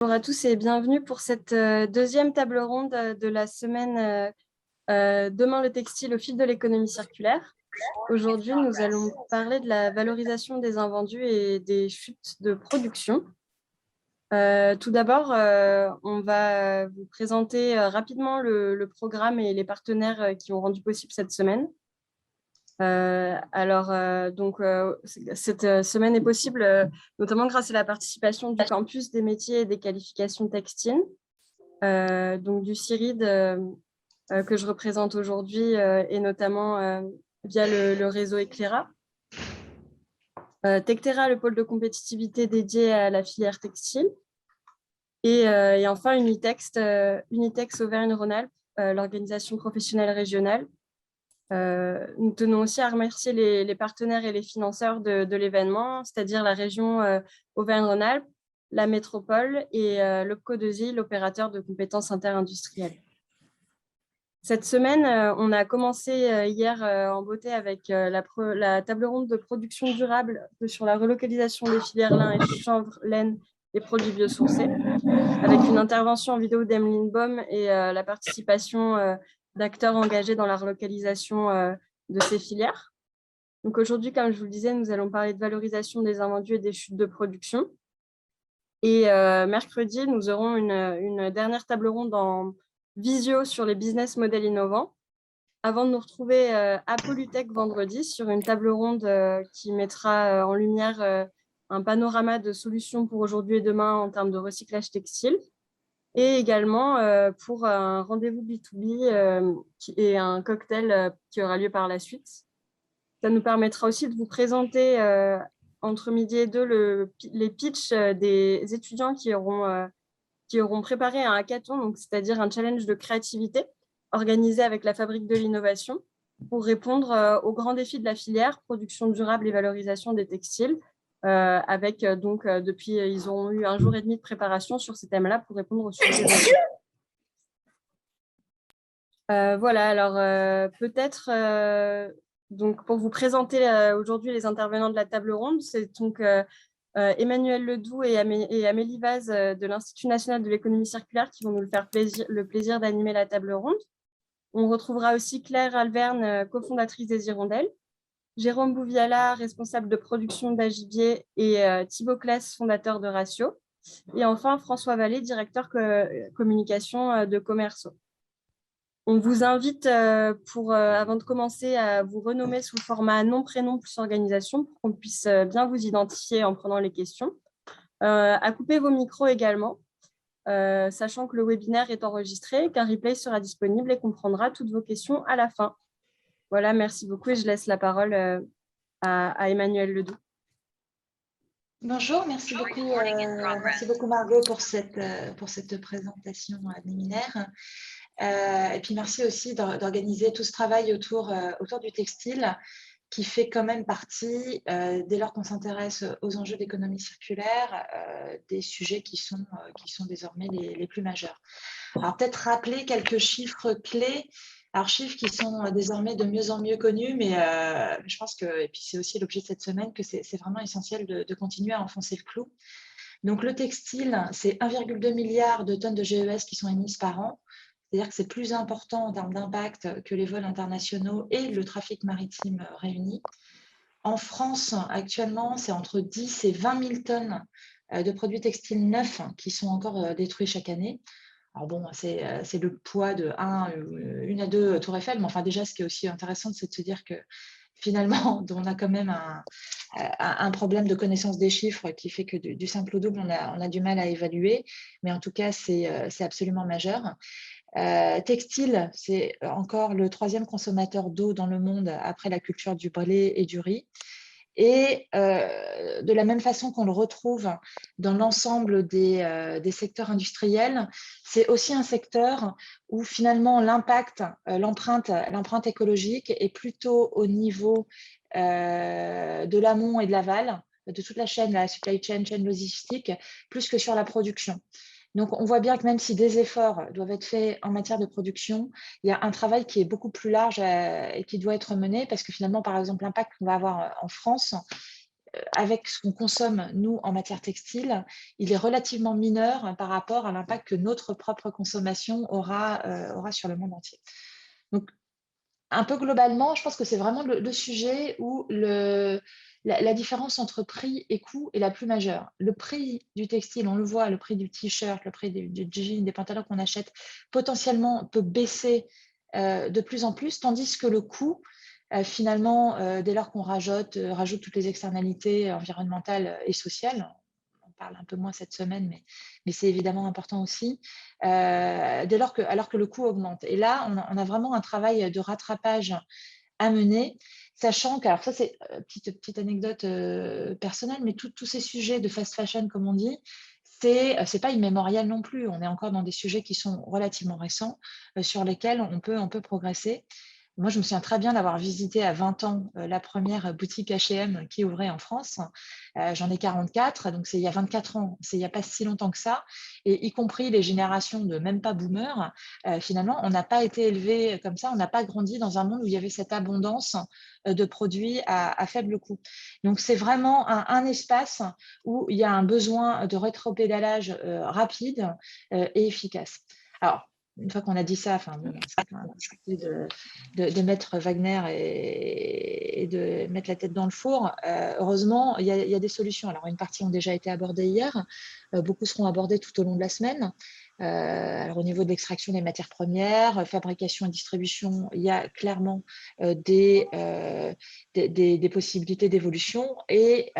Bonjour à tous et bienvenue pour cette deuxième table ronde de la semaine Demain le textile au fil de l'économie circulaire. Aujourd'hui, nous allons parler de la valorisation des invendus et des chutes de production. Tout d'abord, on va vous présenter rapidement le programme et les partenaires qui ont rendu possible cette semaine. Cette semaine est possible notamment grâce à la participation du campus des métiers et des qualifications textiles, donc du CIRID que je représente aujourd'hui et notamment via le réseau Eclaira. Tectera, le pôle de compétitivité dédié à la filière textile. Et enfin Unitex Auvergne-Rhône-Alpes, l'organisation professionnelle régionale. Nous tenons aussi à remercier les partenaires et les financeurs de l'événement, c'est-à-dire la région Auvergne-Rhône-Alpes, la métropole et l'OPCO2I, l'opérateur de compétences interindustrielles. Cette semaine, on a commencé hier en beauté avec la table ronde de production durable sur la relocalisation des filières lin et chanvre, laine et produits biosourcés, avec une intervention en vidéo d'Emeline Baum et la participation d'acteurs engagés dans la relocalisation de ces filières. Donc aujourd'hui, comme je vous le disais, nous allons parler de valorisation des invendus et des chutes de production. Et mercredi, nous aurons une dernière table ronde en visio sur les business models innovants, avant de nous retrouver à Polytech vendredi sur une table ronde qui mettra en lumière un panorama de solutions pour aujourd'hui et demain en termes de recyclage textile, et également pour un rendez-vous B2B et un cocktail qui aura lieu par la suite. Ça nous permettra aussi de vous présenter entre midi et deux les pitchs des étudiants qui auront préparé un hackathon, c'est-à-dire un challenge de créativité organisé avec la Fabrique de l'Innovation pour répondre aux grands défis de la filière, production durable et valorisation des textiles. Depuis, ils ont eu 1 jour et demi de préparation sur ces thèmes-là pour répondre aux sujets évoqués. Voilà, alors peut-être, donc pour vous présenter aujourd'hui les intervenants de la table ronde, c'est donc Emmanuel Ledoux et Amélie Vaz de l'Institut national de l'économie circulaire qui vont nous faire le plaisir d'animer la table ronde. On retrouvera aussi Claire Alverne, cofondatrice des Hirondelles, Jérôme Bouviala, responsable de production d'Agibier, et Thibaut Claes, fondateur de Ratio. Et enfin, François Vallée, directeur communication de Commerceau. On vous invite, avant de commencer, à vous renommer sous le format nom, prénom plus organisation pour qu'on puisse bien vous identifier en prenant les questions. À couper vos micros également, sachant que le webinaire est enregistré, qu'un replay sera disponible et qu'on prendra toutes vos questions à la fin. Voilà, merci beaucoup et je laisse la parole à Emmanuel Ledoux. Bonjour, merci beaucoup Margot pour cette présentation liminaire. Et puis merci aussi d'organiser tout ce travail autour du textile qui fait quand même partie, dès lors qu'on s'intéresse aux enjeux d'économie circulaire, des sujets qui sont désormais les plus majeurs. Alors peut-être rappeler quelques chiffres clés. Alors, chiffres qui sont désormais de mieux en mieux connus, mais je pense que, et puis c'est aussi l'objet de cette semaine, que c'est vraiment essentiel de continuer à enfoncer le clou. Donc, le textile, c'est 1,2 milliard de tonnes de GES qui sont émises par an. C'est-à-dire que c'est plus important en termes d'impact que les vols internationaux et le trafic maritime réunis. En France, actuellement, c'est entre 10 et 20 000 tonnes de produits textiles neufs qui sont encore détruits chaque année. Alors bon, c'est le poids de une à deux Tours Eiffel, mais enfin déjà, ce qui est aussi intéressant, c'est de se dire que finalement, on a quand même un problème de connaissance des chiffres qui fait que du simple au double, on a du mal à évaluer, mais en tout cas, c'est absolument majeur. Textile, c'est encore le 3e consommateur d'eau dans le monde après la culture du blé et du riz. Et de la même façon qu'on le retrouve dans l'ensemble des secteurs industriels, c'est aussi un secteur où finalement l'impact, l'empreinte écologique est plutôt au niveau de l'amont et de l'aval, de toute la chaîne, la supply chain, chaîne logistique, plus que sur la production. Donc, on voit bien que même si des efforts doivent être faits en matière de production, il y a un travail qui est beaucoup plus large et qui doit être mené parce que finalement, par exemple, l'impact qu'on va avoir en France, avec ce qu'on consomme, nous, en matière textile, il est relativement mineur par rapport à l'impact que notre propre consommation aura sur le monde entier. Donc, un peu globalement, je pense que c'est vraiment le sujet où la différence entre prix et coût est la plus majeure. Le prix du textile, on le voit, le prix du t-shirt, le prix du jean, des pantalons qu'on achète, potentiellement peut baisser de plus en plus, tandis que le coût, finalement, dès lors qu'on rajoute toutes les externalités environnementales et sociales, on parle un peu moins cette semaine, mais c'est évidemment important aussi, alors que le coût augmente. Et là, on a vraiment un travail de rattrapage à mener, sachant que, alors ça c'est petite anecdote personnelle, mais tous ces sujets de fast fashion, comme on dit, c'est pas immémorial non plus. On est encore dans des sujets qui sont relativement récents, sur lesquels on peut progresser. Moi, je me souviens très bien d'avoir visité à 20 ans la première boutique H&M qui ouvrait en France. J'en ai 44, donc c'est il y a 24 ans, c'est il n'y a pas si longtemps que ça. Et y compris les générations de même pas boomers, finalement, on n'a pas été élevé comme ça, on n'a pas grandi dans un monde où il y avait cette abondance de produits à faible coût. Donc, c'est vraiment un espace où il y a un besoin de rétropédalage rapide et efficace. Alors, une fois qu'on a dit ça, enfin, c'est quand même de mettre Wagner et de mettre la tête dans le four. Heureusement, il y a des solutions. Alors, une partie ont déjà été abordées hier. Beaucoup seront abordées tout au long de la semaine. Alors, au niveau de l'extraction des matières premières, fabrication et distribution, il y a clairement des possibilités d'évolution et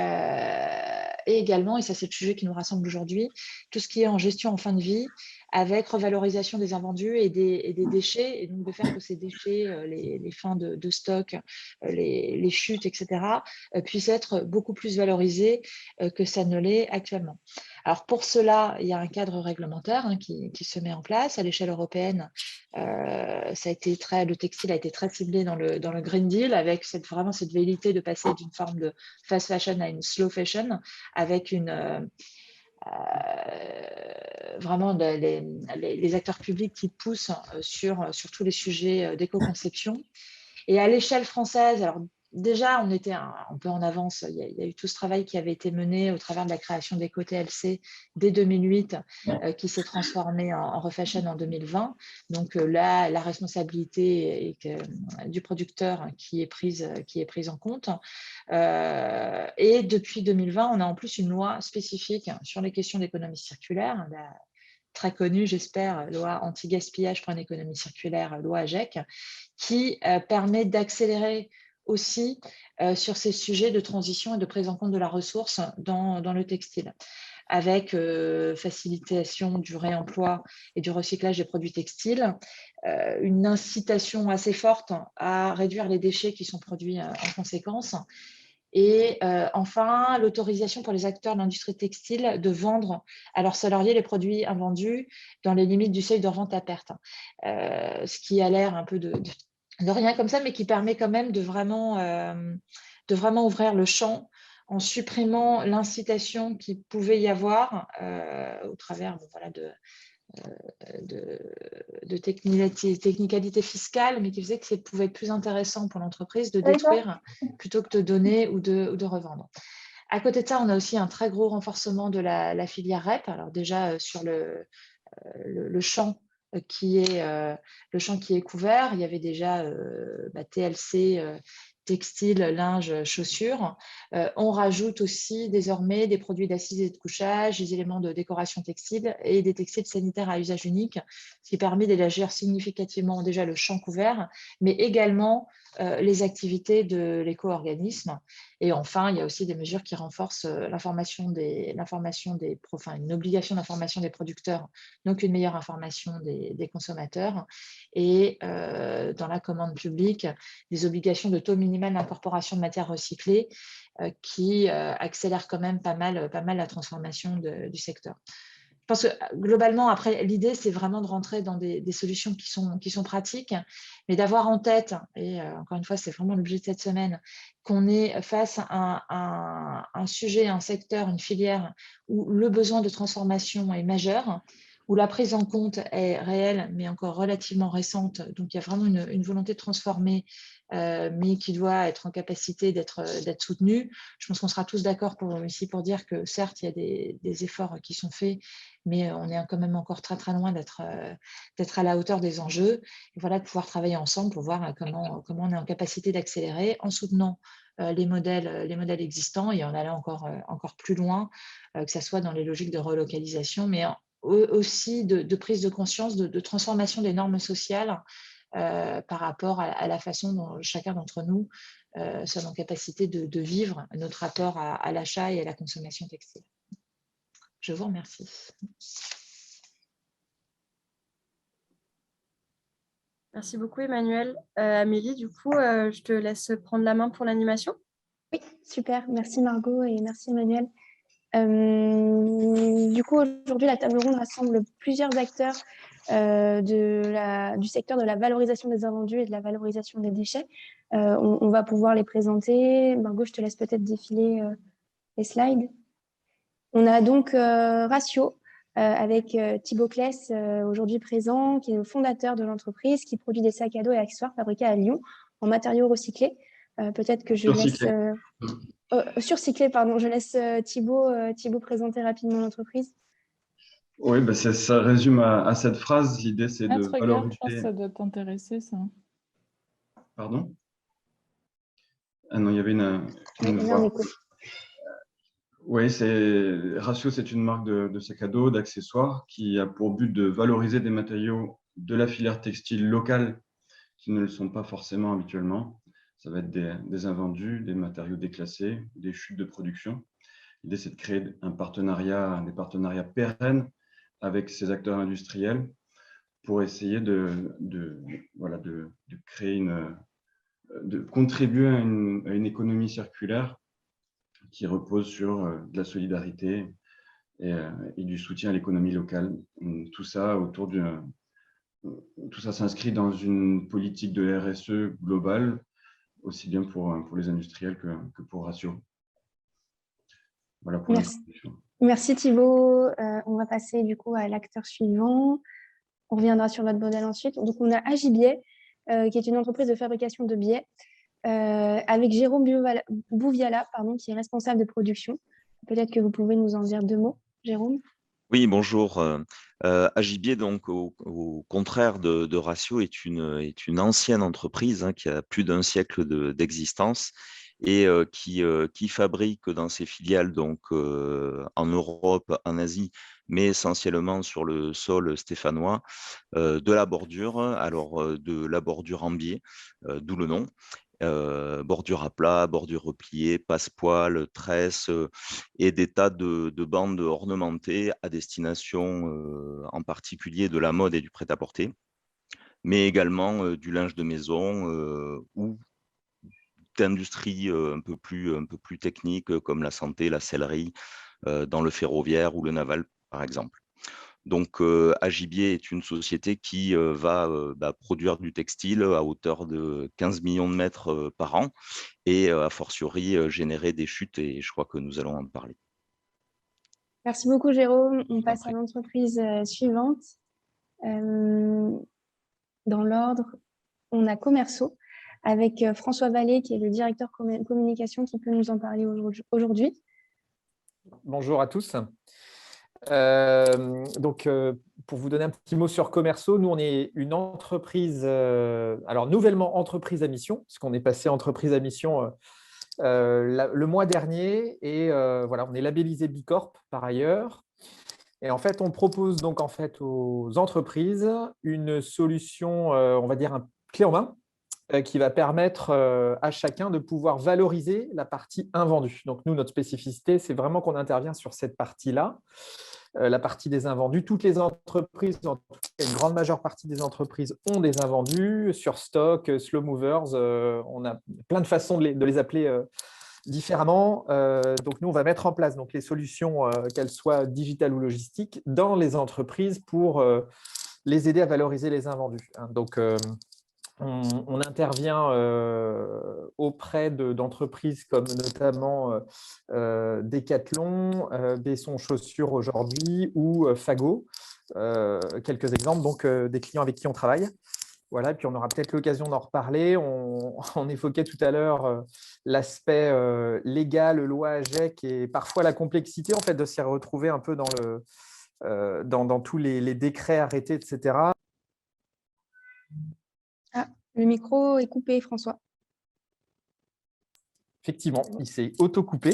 également, et ça c'est le sujet qui nous rassemble aujourd'hui, tout ce qui est en gestion en fin de vie, avec revalorisation des invendus et des déchets, et donc de faire que ces déchets, les fins de stock, les chutes, etc., puissent être beaucoup plus valorisés que ça ne l'est actuellement. Alors pour cela, il y a un cadre réglementaire qui se met en place à l'échelle européenne. Le textile a été très ciblé dans le Green Deal, avec vraiment cette velléité de passer d'une forme de fast fashion à une slow fashion, avec vraiment les acteurs publics qui poussent sur tous les sujets d'éco-conception. Et à l'échelle française, alors déjà, on était un peu en avance. Il y a eu tout ce travail qui avait été mené au travers de la création d'EcoTLC dès 2008, qui s'est transformé en Refashion en 2020. Donc là, la responsabilité du producteur qui est prise en compte. Et depuis 2020, on a en plus une loi spécifique sur les questions d'économie circulaire, très connue, j'espère, loi anti-gaspillage pour une économie circulaire, loi AGEC, qui permet d'accélérer aussi sur ces sujets de transition et de prise en compte de la ressource dans le textile, avec facilitation du réemploi et du recyclage des produits textiles, une incitation assez forte à réduire les déchets qui sont produits en conséquence. Et enfin, l'autorisation pour les acteurs de l'industrie textile de vendre à leurs salariés les produits invendus dans les limites du seuil de revente à perte. Ce qui a l'air un peu de rien comme ça, mais qui permet quand même de vraiment ouvrir le champ en supprimant l'incitation qu'il pouvait y avoir au travers de technicalité fiscale, mais qui faisait que ça pouvait être plus intéressant pour l'entreprise de détruire plutôt que de donner ou de revendre. À côté de ça, on a aussi un très gros renforcement de la filière REP. Alors déjà, sur le champ qui est couvert, il y avait déjà TLC, textile, linge, chaussures. On rajoute aussi désormais des produits d'assises et de couchage, des éléments de décoration textile et des textiles sanitaires à usage unique, ce qui permet d'élargir significativement déjà le champ couvert, mais également les activités de l'éco-organisme. Et enfin, il y a aussi des mesures qui renforcent une obligation d'information des producteurs, donc une meilleure information des consommateurs, et dans la commande publique, des obligations de taux minimal d'incorporation de matières recyclées qui accélèrent quand même pas mal la transformation du secteur. Je pense que globalement, après, l'idée, c'est vraiment de rentrer dans des solutions qui sont pratiques, mais d'avoir en tête, et encore une fois, c'est vraiment l'objet de cette semaine, qu'on est face à un sujet, un secteur, une filière où le besoin de transformation est majeur, où la prise en compte est réelle, mais encore relativement récente. Donc, il y a vraiment une volonté de transformer, mais qui doit être en capacité d'être soutenue. Je pense qu'on sera tous d'accord ici pour dire que, certes, il y a des efforts qui sont faits, mais on est quand même encore très, très loin d'être à la hauteur des enjeux. Et voilà, de pouvoir travailler ensemble pour voir comment on est en capacité d'accélérer en soutenant les modèles existants et en allant encore plus loin, que ce soit dans les logiques de relocalisation, mais aussi de prise de conscience, de transformation des normes sociales par rapport à la façon dont chacun d'entre nous sommes en capacité de vivre notre rapport à l'achat et à la consommation textile. Je vous remercie. Merci beaucoup, Emmanuel. Amélie, du coup, je te laisse prendre la main pour l'animation. Oui, super. Merci Margot et merci Emmanuel. Du coup, aujourd'hui, la table ronde rassemble plusieurs acteurs du secteur de la valorisation des invendus et de la valorisation des déchets. On va pouvoir les présenter. Margot, je te laisse peut-être défiler les slides. On a donc Ratio avec Thibaut Kless, aujourd'hui présent, qui est le fondateur de l'entreprise, qui produit des sacs à dos et accessoires fabriqués à Lyon en matériaux recyclés. Peut-être que je laisse... surcyclé, pardon. Je laisse Thibaut présenter rapidement l'entreprise. Oui, bah ça résume à cette phrase. L'idée, c'est de valoriser... Je pense que ça doit t'intéresser, ça. Pardon? Ah non, il y avait une voix. Oui, Ratio, c'est une marque de sacs à dos, d'accessoires qui a pour but de valoriser des matériaux de la filière textile locale qui ne le sont pas forcément habituellement. Ça va être des invendus, des matériaux déclassés, des chutes de production. L'idée, c'est de créer des partenariats pérennes avec ces acteurs industriels pour essayer de créer de contribuer à une économie circulaire qui repose sur de la solidarité et du soutien à l'économie locale. Tout ça s'inscrit dans une politique de RSE globale, aussi bien pour les industriels que pour Ratio. Voilà pour l'introduction. Merci Thibaut. On va passer du coup à l'acteur suivant. On reviendra sur votre modèle ensuite. Donc, on a Agibier, qui est une entreprise de fabrication de biais, avec Jérôme Bouviala, qui est responsable de production. Peut-être que vous pouvez nous en dire 2 mots, Jérôme. Oui, bonjour. Agibier, donc, au contraire de Ratio, est une ancienne entreprise qui a plus d'1 siècle d'existence et qui fabrique dans ses filiales donc, en Europe, en Asie, mais essentiellement sur le sol stéphanois, de la bordure, de la bordure en biais, d'où le nom. Bordure à plat, bordure repliée, passepoil, tresse et des tas de bandes ornementées à destination en particulier de la mode et du prêt-à-porter, mais également du linge de maison ou d'industries un peu plus techniques comme la santé, la sellerie, dans le ferroviaire ou le naval, par exemple. Donc, Agibier est une société qui va produire du textile à hauteur de 15 millions de mètres par an et a fortiori générer des chutes, et je crois que nous allons en parler. Merci beaucoup, Jérôme. On passe à l'entreprise suivante. Dans l'ordre, on a Commerceau avec François Vallée, qui est le directeur communication, qui peut nous en parler aujourd'hui. Bonjour à tous. Pour vous donner un petit mot sur Commerceau, nous, on est une entreprise, alors nouvellement entreprise à mission, parce qu'on est passé entreprise à mission le mois dernier, et voilà, on est labellisé Bicorp par ailleurs. Et en fait, on propose donc en fait aux entreprises une solution, on va dire un clé en main, qui va permettre à chacun de pouvoir valoriser la partie invendue. Donc nous, notre spécificité, c'est vraiment qu'on intervient sur cette partie-là, la partie des invendus. Toutes les entreprises, en tout cas une grande majeure partie des entreprises ont des invendus sur stock, slow movers. On a plein de façons de les appeler différemment. Donc nous, on va mettre en place donc, les solutions, qu'elles soient digitales ou logistiques, dans les entreprises pour les aider à valoriser les invendus. Donc, on intervient auprès d'entreprises comme notamment Decathlon, Besson Chaussures aujourd'hui ou Fago, quelques exemples donc, des clients avec qui on travaille. Voilà, et puis on aura peut-être l'occasion d'en reparler. On évoquait tout à l'heure l'aspect légal, loi AGEC et parfois la complexité en fait, de s'y retrouver un peu dans tous les décrets arrêtés, etc. Ah, le micro est coupé, François. Effectivement, il s'est auto-coupé.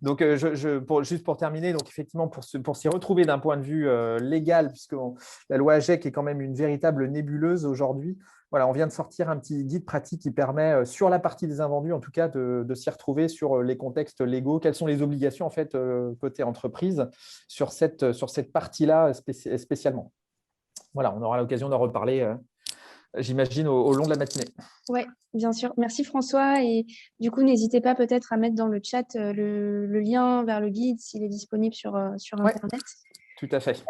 Donc, juste pour terminer, donc effectivement, pour s'y retrouver d'un point de vue légal, puisque la loi AGEC est quand même une véritable nébuleuse aujourd'hui, voilà, on vient de sortir un petit guide pratique qui permet, sur la partie des invendus, en tout cas, de s'y retrouver sur les contextes légaux, quelles sont les obligations en fait, côté entreprise sur cette partie-là spécialement. Voilà, on aura l'occasion d'en reparler, j'imagine, au long de la matinée. Oui, bien sûr. Merci François. Et du coup, n'hésitez pas peut-être à mettre dans le chat le lien vers le guide s'il est disponible sur Internet. Tout à fait.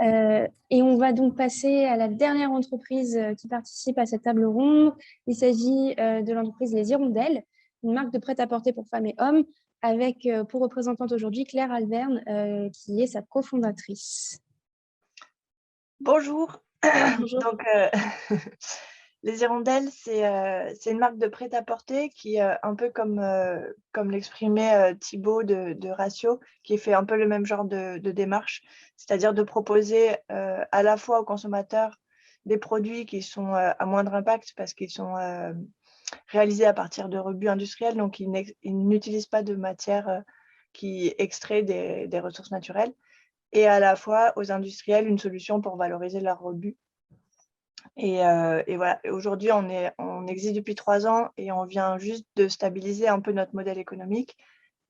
Et on va donc passer à la dernière entreprise qui participe à cette table ronde. Il s'agit de l'entreprise Les Hirondelles, une marque de prêt-à-porter pour femmes et hommes, avec pour représentante aujourd'hui Claire Alverne, qui est sa cofondatrice. Bonjour. Bonjour. Donc, Les Hirondelles, c'est une marque de prêt-à-porter qui, un peu comme l'exprimait Thibaut de Ratio, qui fait un peu le même genre de démarche, c'est-à-dire de proposer à la fois aux consommateurs des produits qui sont à moindre impact parce qu'ils sont réalisés à partir de rebuts industriels, donc ils n'utilisent pas de matière qui extrait des ressources naturelles, et à la fois aux industriels une solution pour valoriser leurs rebuts. Et voilà, aujourd'hui, on existe depuis 3 ans et on vient juste de stabiliser un peu notre modèle économique.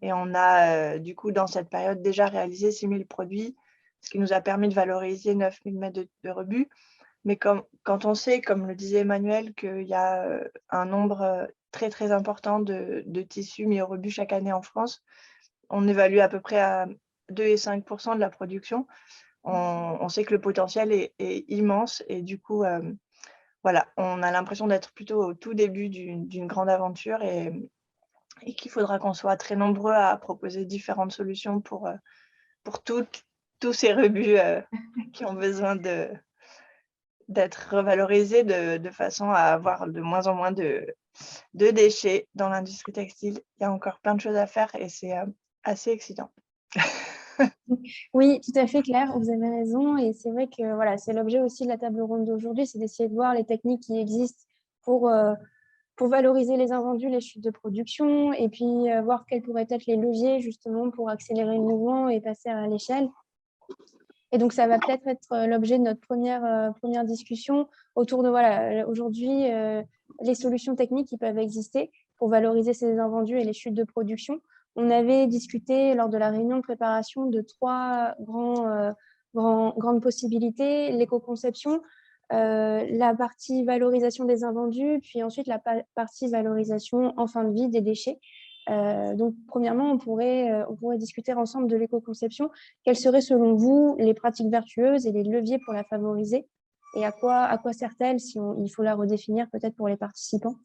Et on a, du coup, dans cette période, déjà réalisé 6 000 produits, ce qui nous a permis de valoriser 9 000 mètres de rebuts. Mais quand on sait, comme le disait Emmanuel, qu'il y a un nombre très, très important de tissus mis au rebut chaque année en France, on évalue à peu près à 2 et 5% de la production. On sait que le potentiel est immense et du coup, voilà, on a l'impression d'être plutôt au tout début d'une grande aventure et qu'il faudra qu'on soit très nombreux à proposer différentes solutions pour tous ces rebuts qui ont besoin d'être revalorisés de façon à avoir de moins en moins de déchets dans l'industrie textile. Il y a encore plein de choses à faire et c'est assez excitant. Oui, tout à fait, Claire, vous avez raison. Et c'est vrai que voilà, c'est l'objet aussi de la table ronde d'aujourd'hui, c'est d'essayer de voir les techniques qui existent pour valoriser les invendus, les chutes de production, et puis voir quels pourraient être les leviers justement pour accélérer le mouvement et passer à l'échelle. Et donc, ça va peut-être être l'objet de notre première discussion autour de, voilà, aujourd'hui, les solutions techniques qui peuvent exister pour valoriser ces invendus et les chutes de production. On avait discuté lors de la réunion de préparation de 3 grandes possibilités: l'éco-conception, la partie valorisation des invendus, puis ensuite la partie valorisation en fin de vie des déchets. Donc, premièrement, on pourrait discuter ensemble de l'éco-conception. Quelles seraient, selon vous, les pratiques vertueuses et les leviers pour la favoriser? Et à quoi sert-elle si il faut la redéfinir peut-être pour les participants?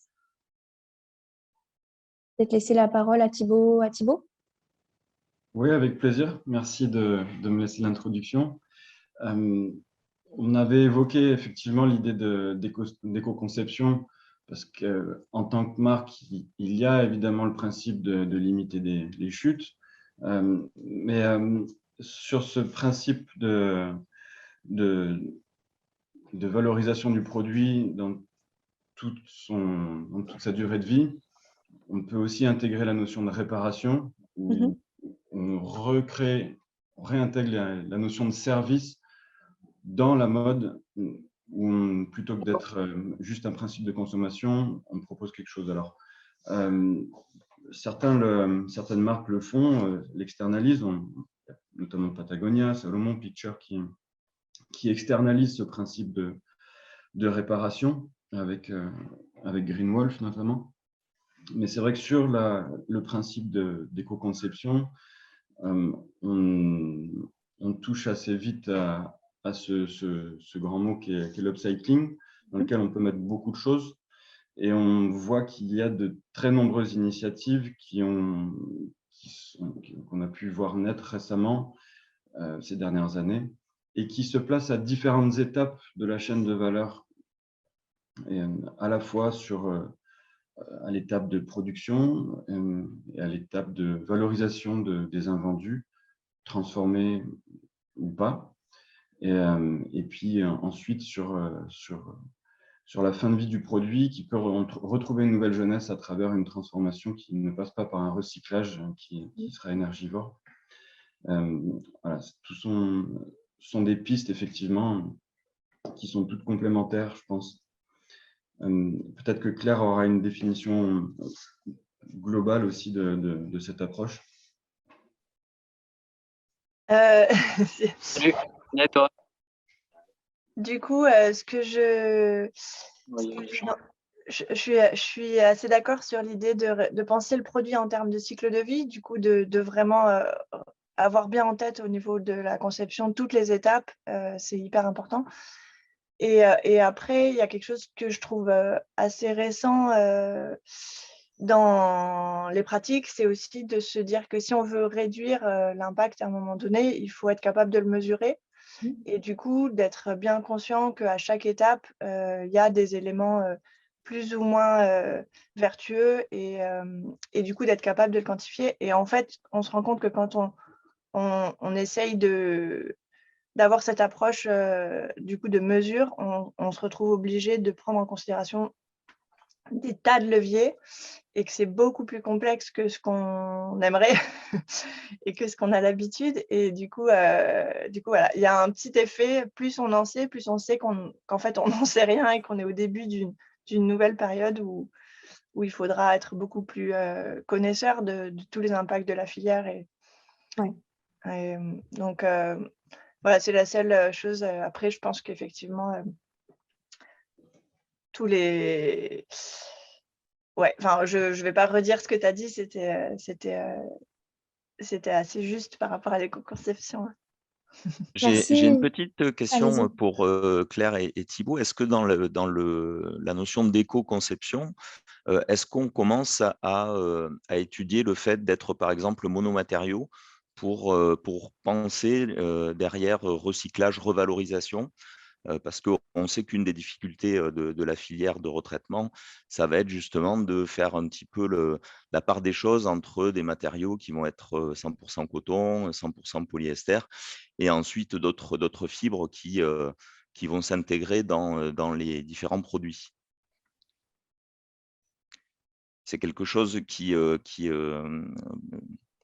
Peut-être laisser la parole à Thibaut. Oui, avec plaisir. Merci de me laisser l'introduction. On avait évoqué effectivement l'idée d'éco-conception parce qu'en tant que marque, il y a évidemment le principe de limiter les chutes. Mais sur ce principe de valorisation du produit dans toute sa durée de vie, on peut aussi intégrer la notion de réparation, où on réintègre la notion de service dans la mode, où plutôt que d'être juste un principe de consommation, on propose quelque chose. Alors, certaines marques le font, l'externalisent, notamment Patagonia, Salomon, Picture, qui externalisent ce principe de réparation avec Green Wolf notamment. Mais c'est vrai que sur le principe d'éco-conception, on touche assez vite à ce grand mot qui est l'upcycling, dans lequel on peut mettre beaucoup de choses. Et on voit qu'il y a de très nombreuses initiatives qu'on a pu voir naître récemment, ces dernières années. et qui se place à différentes étapes de la chaîne de valeur, et à la fois à l'étape de production et à l'étape de valorisation des invendus, transformés ou pas, et puis ensuite sur la fin de vie du produit, qui peut retrouver une nouvelle jeunesse à travers une transformation qui ne passe pas par un recyclage qui sera énergivore. Voilà, tout sont des pistes effectivement qui sont toutes complémentaires, je pense. Peut-être que Claire aura une définition globale aussi de cette approche. Salut, bien et toi? Du coup, ce que je suis assez d'accord sur l'idée de penser le produit en termes de cycle de vie, du coup, de vraiment avoir bien en tête au niveau de la conception toutes les étapes, c'est hyper important. Et après, il y a quelque chose que je trouve assez récent dans les pratiques, c'est aussi de se dire que si on veut réduire l'impact à un moment donné, il faut être capable de le mesurer. Et du coup, d'être bien conscient qu'à chaque étape, il y a des éléments plus ou moins vertueux et du coup, d'être capable de le quantifier. Et en fait, on se rend compte que quand on essaye d'avoir cette approche du coup de mesure, on se retrouve obligé de prendre en considération des tas de leviers et que c'est beaucoup plus complexe que ce qu'on aimerait et que ce qu'on a l'habitude. Et du coup, voilà, il y a un petit effet, plus on en sait, plus on sait qu'en fait, on n'en sait rien et qu'on est au début d'une nouvelle période où il faudra être beaucoup plus connaisseur de tous les impacts de la filière. Donc, voilà, c'est la seule chose. Après, je pense qu'effectivement, tous les... Ouais, enfin, je ne vais pas redire ce que tu as dit, c'était assez juste par rapport à l'éco-conception. J'ai une petite question Allez-y. pour Claire et Thibaut. Est-ce que dans la notion d'éco-conception, est-ce qu'on commence à étudier le fait d'être, par exemple, monomatériaux pour penser derrière recyclage, revalorisation? Parce qu'on sait qu'une des difficultés de la filière de retraitement, ça va être justement de faire un petit peu la part des choses entre des matériaux qui vont être 100% coton, 100% polyester, et ensuite d'autres fibres qui vont s'intégrer dans les différents produits. C'est quelque chose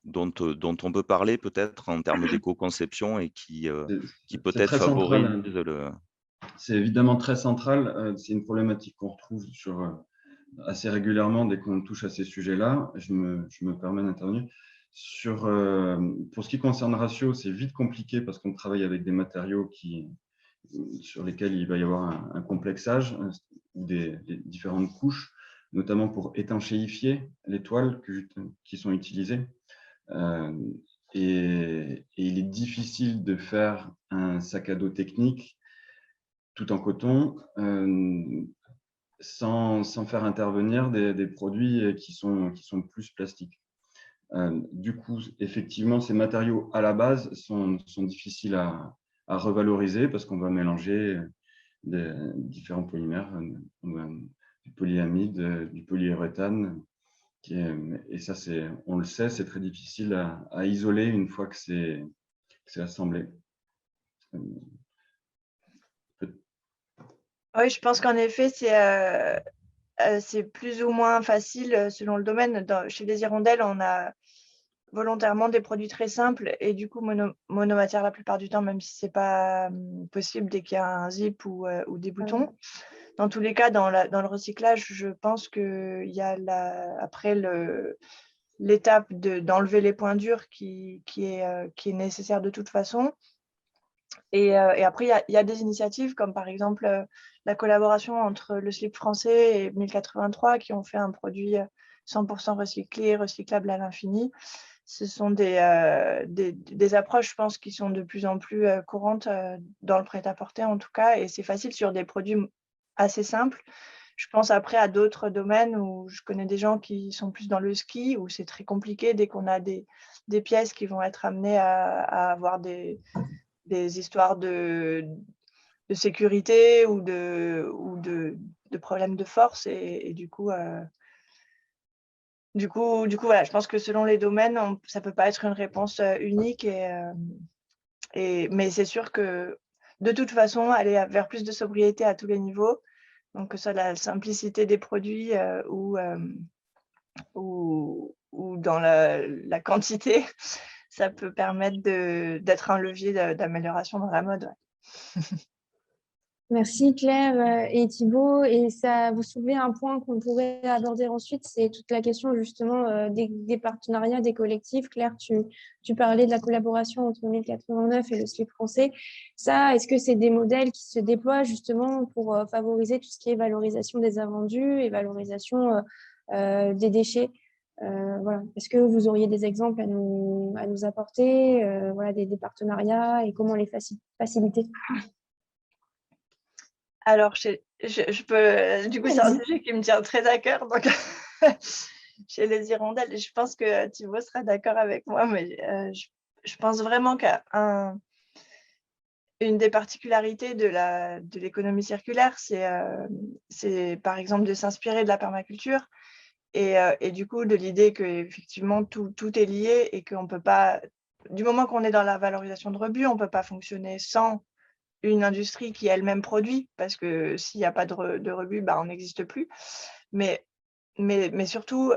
dont on peut parler peut-être en termes d'éco-conception et qui peut-être favorise le... C'est évidemment très central. C'est une problématique qu'on retrouve assez régulièrement dès qu'on touche à ces sujets-là. Je me permets d'intervenir. Pour ce qui concerne Ratio, c'est vite compliqué parce qu'on travaille avec des matériaux sur lesquels il va y avoir un complexage, des différentes couches, notamment pour étanchéifier les toiles qui sont utilisées. Et il est difficile de faire un sac à dos technique tout en coton, sans faire intervenir des produits qui sont plus plastiques. Du coup, effectivement, ces matériaux à la base sont difficiles à revaloriser parce qu'on va mélanger des différents polymères, du polyamide, du polyuréthane, et ça, on le sait, c'est très difficile à isoler une fois que c'est assemblé. Oui, je pense qu'en effet, c'est plus ou moins facile selon le domaine. Chez les hirondelles, on a volontairement des produits très simples et du coup monomatière la plupart du temps, même si ce n'est pas possible dès qu'il y a un zip ou des boutons. Dans tous les cas, dans le recyclage, je pense qu'il y a après l'étape d'enlever les points durs qui est nécessaire de toute façon. Et après, il y a des initiatives comme par exemple la collaboration entre le slip français et 1083 qui ont fait un produit 100% recyclé, recyclable à l'infini. Ce sont des approches, je pense, qui sont de plus en plus courantes dans le prêt-à-porter en tout cas, et c'est facile sur des produits assez simples. Je pense après à d'autres domaines où je connais des gens qui sont plus dans le ski, où c'est très compliqué dès qu'on a des pièces qui vont être amenées à avoir des des histoires de sécurité ou de problèmes de force. Et du coup, voilà, je pense que selon les domaines, ça ne peut pas être une réponse unique. Mais c'est sûr que de toute façon, aller vers plus de sobriété à tous les niveaux, donc que ce soit la simplicité des produits ou dans la quantité, ça peut permettre d'être un levier d'amélioration dans la mode. Ouais. Merci Claire et Thibaut. Et ça, vous soulevez un point qu'on pourrait aborder ensuite, c'est toute la question justement des partenariats, des collectifs. Claire, tu parlais de la collaboration entre 1089 et le slip français. Ça, est-ce que c'est des modèles qui se déploient justement pour favoriser tout ce qui est valorisation des invendus et valorisation des déchets? Voilà. Est-ce que vous auriez des exemples à nous apporter, voilà, des partenariats et comment les faciliter? Alors, je peux, du coup, c'est un sujet qui me tient très à cœur. Donc, chez les hirondelles, je pense que Thibaut sera d'accord avec moi, mais je pense vraiment qu'une des particularités de l'économie circulaire, c'est par exemple de s'inspirer de la permaculture et du coup de l'idée qu'effectivement tout est lié et qu'on peut pas, du moment qu'on est dans la valorisation de rebut, on ne peut pas fonctionner sans une industrie qui elle-même produit, parce que s'il n'y a pas de rebut, on n'existe plus. Mais surtout,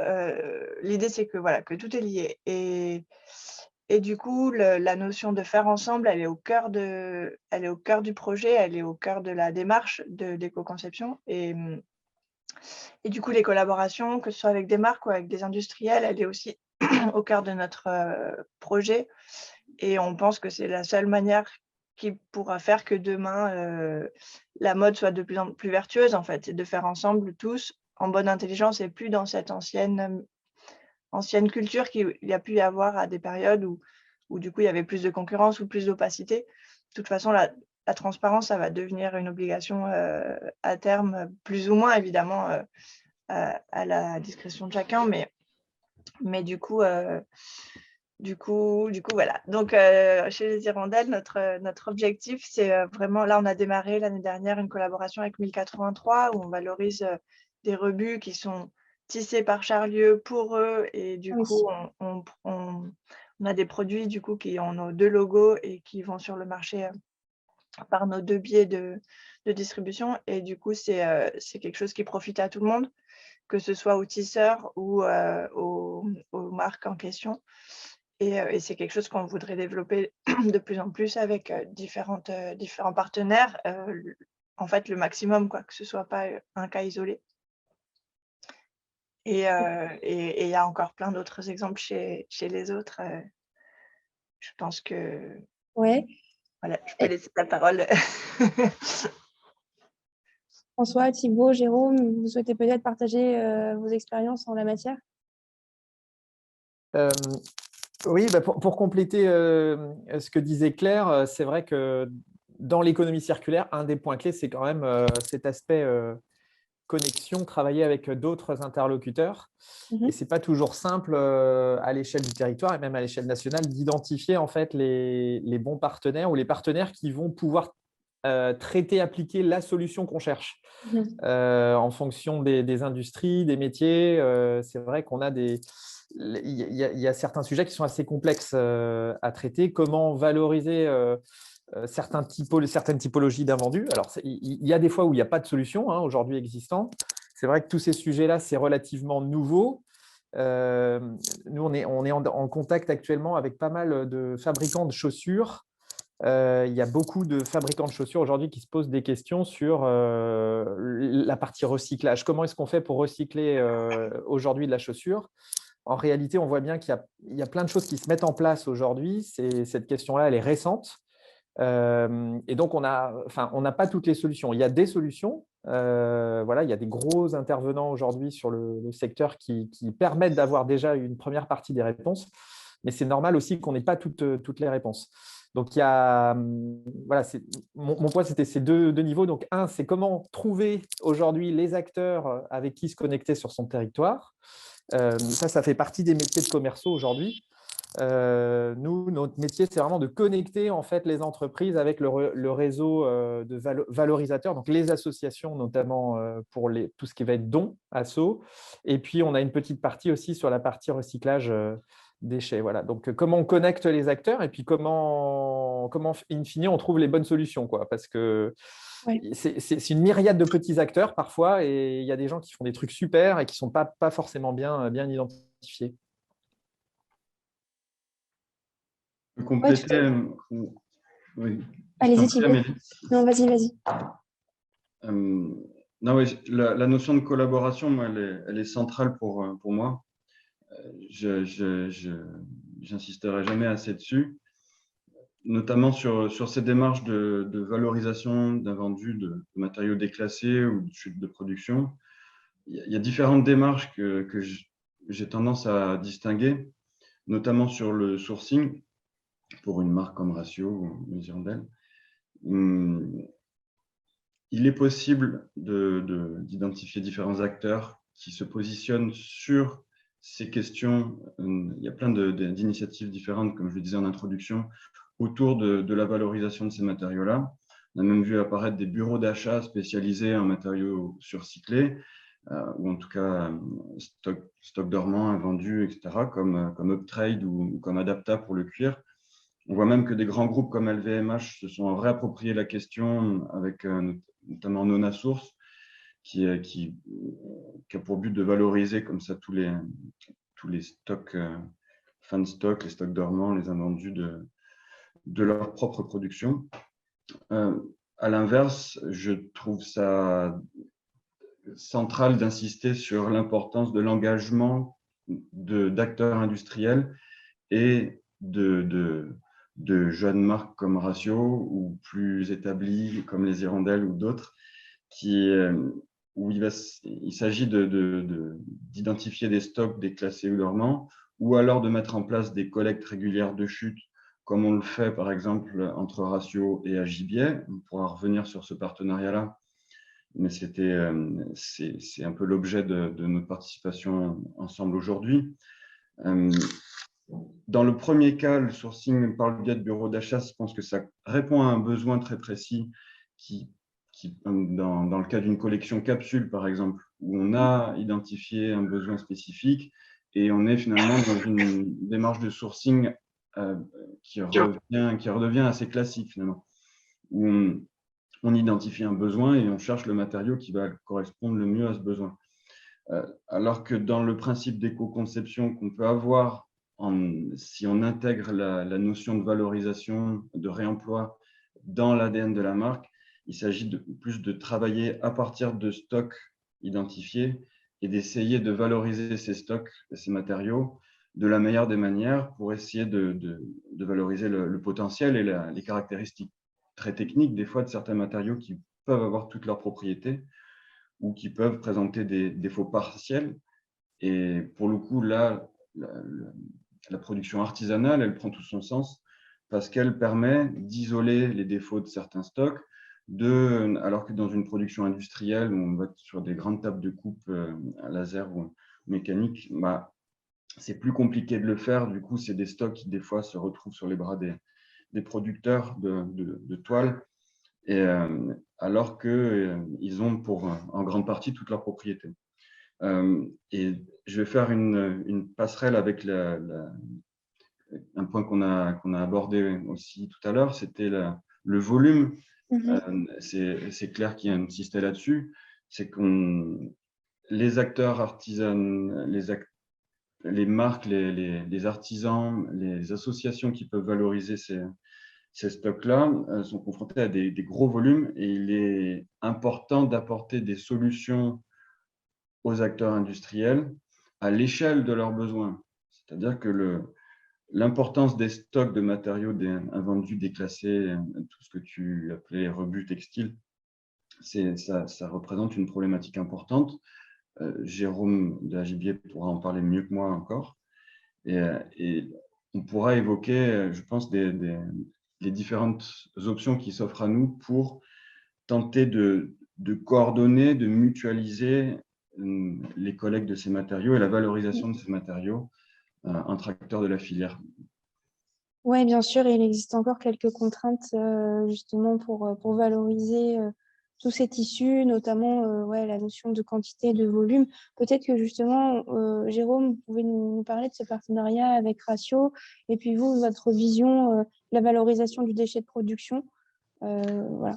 l'idée, c'est que, voilà, que tout est lié. Et du coup, la notion de faire ensemble, elle est au cœur du projet, elle est au cœur de la démarche d'éco-conception. Et du coup, les collaborations, que ce soit avec des marques ou avec des industriels, elle est aussi au cœur de notre projet. Et on pense que c'est la seule manière qui pourra faire que demain, la mode soit de plus en plus vertueuse, en fait, c'est de faire ensemble tous en bonne intelligence et plus dans cette ancienne culture qu'il y a pu y avoir à des périodes où du coup, il y avait plus de concurrence ou plus d'opacité. De toute façon, la transparence, ça va devenir une obligation à terme, plus ou moins, évidemment, à la discrétion de chacun, mais du coup, voilà. Donc, chez les hirondelles, notre objectif, c'est vraiment, là, on a démarré l'année dernière une collaboration avec 1083 où on valorise des rebuts qui sont tissés par Charlieu pour eux. Et du coup, on a des produits du coup, qui ont nos 2 logos et qui vont sur le marché par nos 2 biais de distribution. Et du coup, c'est quelque chose qui profite à tout le monde, que ce soit aux tisseurs ou aux marques en question. Et c'est quelque chose qu'on voudrait développer de plus en plus avec différents partenaires. En fait, le maximum, quoi, que ce ne soit pas un cas isolé. Et il y a encore plein d'autres exemples chez les autres. Je pense que… Ouais. Voilà, je peux laisser la parole. François, Thibaut, Jérôme, vous souhaitez peut-être partager vos expériences en la matière? Oui, pour compléter ce que disait Claire, c'est vrai que dans l'économie circulaire, un des points clés, c'est quand même cet aspect connexion, travailler avec d'autres interlocuteurs. Et ce n'est pas toujours simple à l'échelle du territoire et même à l'échelle nationale d'identifier en fait les bons partenaires ou les partenaires qui vont pouvoir traiter, appliquer la solution qu'on cherche en fonction des industries, des métiers. C'est vrai qu'on a il y a certains sujets qui sont assez complexes à traiter. Comment valoriser certaines typologies d'invendus? Alors, il y a des fois où il n'y a pas de solution aujourd'hui existante. C'est vrai que tous ces sujets-là, c'est relativement nouveau. Nous, on est en contact actuellement avec pas mal de fabricants de chaussures. Il y a beaucoup de fabricants de chaussures aujourd'hui qui se posent des questions sur la partie recyclage. Comment est-ce qu'on fait pour recycler aujourd'hui de la chaussure? En réalité, on voit bien qu'il y a plein de choses qui se mettent en place aujourd'hui. Cette question-là, elle est récente. Et donc, on n'a pas toutes les solutions. Il y a des solutions. Voilà, il y a des gros intervenants aujourd'hui sur le secteur qui permettent d'avoir déjà une première partie des réponses. Mais c'est normal aussi qu'on n'ait pas toutes les réponses. Donc, voilà, mon point, c'était ces deux niveaux. Donc, un, c'est comment trouver aujourd'hui les acteurs avec qui se connecter sur son territoire. Ça fait partie des métiers de commerciaux aujourd'hui. Nous, notre métier, c'est vraiment de connecter en fait les entreprises avec le réseau de valorisateurs, donc les associations notamment pour tout ce qui va être dons, assos. Et puis, on a une petite partie aussi sur la partie recyclage déchets. Voilà. Donc, comment on connecte les acteurs et puis comment in fine, on trouve les bonnes solutions, quoi. Parce que c'est une myriade de petits acteurs parfois et il y a des gens qui font des trucs super et qui ne sont pas forcément bien identifiés. Compléter. Oui. Allez-y, Thibaut. Non, vas-y. Non, oui, la notion de collaboration, moi, elle est centrale pour moi. J'insisterai jamais assez dessus, notamment sur ces démarches de valorisation d'invendus, de matériaux déclassés ou de chute de production. Il y a différentes démarches que j'ai tendance à distinguer, notamment sur le sourcing, pour une marque comme Ratio ou les Hirondelles. Il est possible d'identifier différents acteurs qui se positionnent sur ces questions. Il y a plein d'initiatives différentes, comme je le disais en introduction, autour de la valorisation de ces matériaux-là. On a même vu apparaître des bureaux d'achat spécialisés en matériaux surcyclés, ou en tout cas stock dormant, invendus, etc., comme Uptrade ou comme Adapta pour le cuir. On voit même que des grands groupes comme LVMH se sont réappropriés la question avec notamment Nona Source, qui a pour but de valoriser comme ça tous les stocks, fin de stock, les stocks dormants, les invendus de leur propre production. À l'inverse, je trouve ça central d'insister sur l'importance de l'engagement d'acteurs industriels et de jeunes marques comme Ratio ou plus établies comme les Hirondelles ou d'autres, où il s'agit d'identifier des stocks déclassés ou dormants, ou alors de mettre en place des collectes régulières de chute, comme on le fait par exemple entre Ratio et Agibier. On pourra revenir sur ce partenariat-là, mais c'est un peu l'objet de notre participation ensemble aujourd'hui. Dans le premier cas, le sourcing par le biais de bureaux d'achat, je pense que ça répond à un besoin très précis qui dans le cas d'une collection capsule, par exemple, où on a identifié un besoin spécifique et on est finalement dans une démarche de sourcing qui redevient assez classique, finalement, où on identifie un besoin et on cherche le matériau qui va correspondre le mieux à ce besoin. Alors que dans le principe d'éco-conception qu'on peut avoir, si on intègre la notion de valorisation, de réemploi dans l'ADN de la marque, il s'agit plus de travailler à partir de stocks identifiés et d'essayer de valoriser ces stocks, ces matériaux, de la meilleure des manières pour essayer de valoriser le potentiel et les caractéristiques très techniques, des fois, de certains matériaux qui peuvent avoir toutes leurs propriétés ou qui peuvent présenter des défauts partiels. Et pour le coup, là, la production artisanale, elle prend tout son sens parce qu'elle permet d'isoler les défauts de certains stocks, alors que dans une production industrielle où on va sur des grandes tables de coupe à laser ou mécanique, c'est plus compliqué de le faire. Du coup, c'est des stocks qui, des fois, se retrouvent sur les bras des producteurs de toiles, alors qu'ils ont en grande partie toutes leurs propriétés. Et je vais faire une passerelle avec un point qu'on a abordé aussi tout à l'heure, c'était le volume. C'est Claire qui insistait là-dessus, c'est que les acteurs artisans, les marques, les artisans, les associations qui peuvent valoriser ces stocks-là sont confrontés à des gros volumes et il est important d'apporter des solutions aux acteurs industriels à l'échelle de leurs besoins. C'est-à-dire que l'importance des stocks de matériaux invendus, déclassés, tout ce que tu appelais rebut textile, ça représente une problématique importante. Jérôme de Agibier pourra en parler mieux que moi encore. Et on pourra évoquer, je pense, les différentes options qui s'offrent à nous pour tenter de coordonner, de mutualiser les collectes de ces matériaux et la valorisation de ces matériaux un tracteur de la filière. Oui, bien sûr, il existe encore quelques contraintes justement pour valoriser tous ces tissus, notamment la notion de quantité et de volume. Peut-être que justement, Jérôme, vous pouvez nous parler de ce partenariat avec Ratio et puis vous, votre vision de la valorisation du déchet de production. Voilà.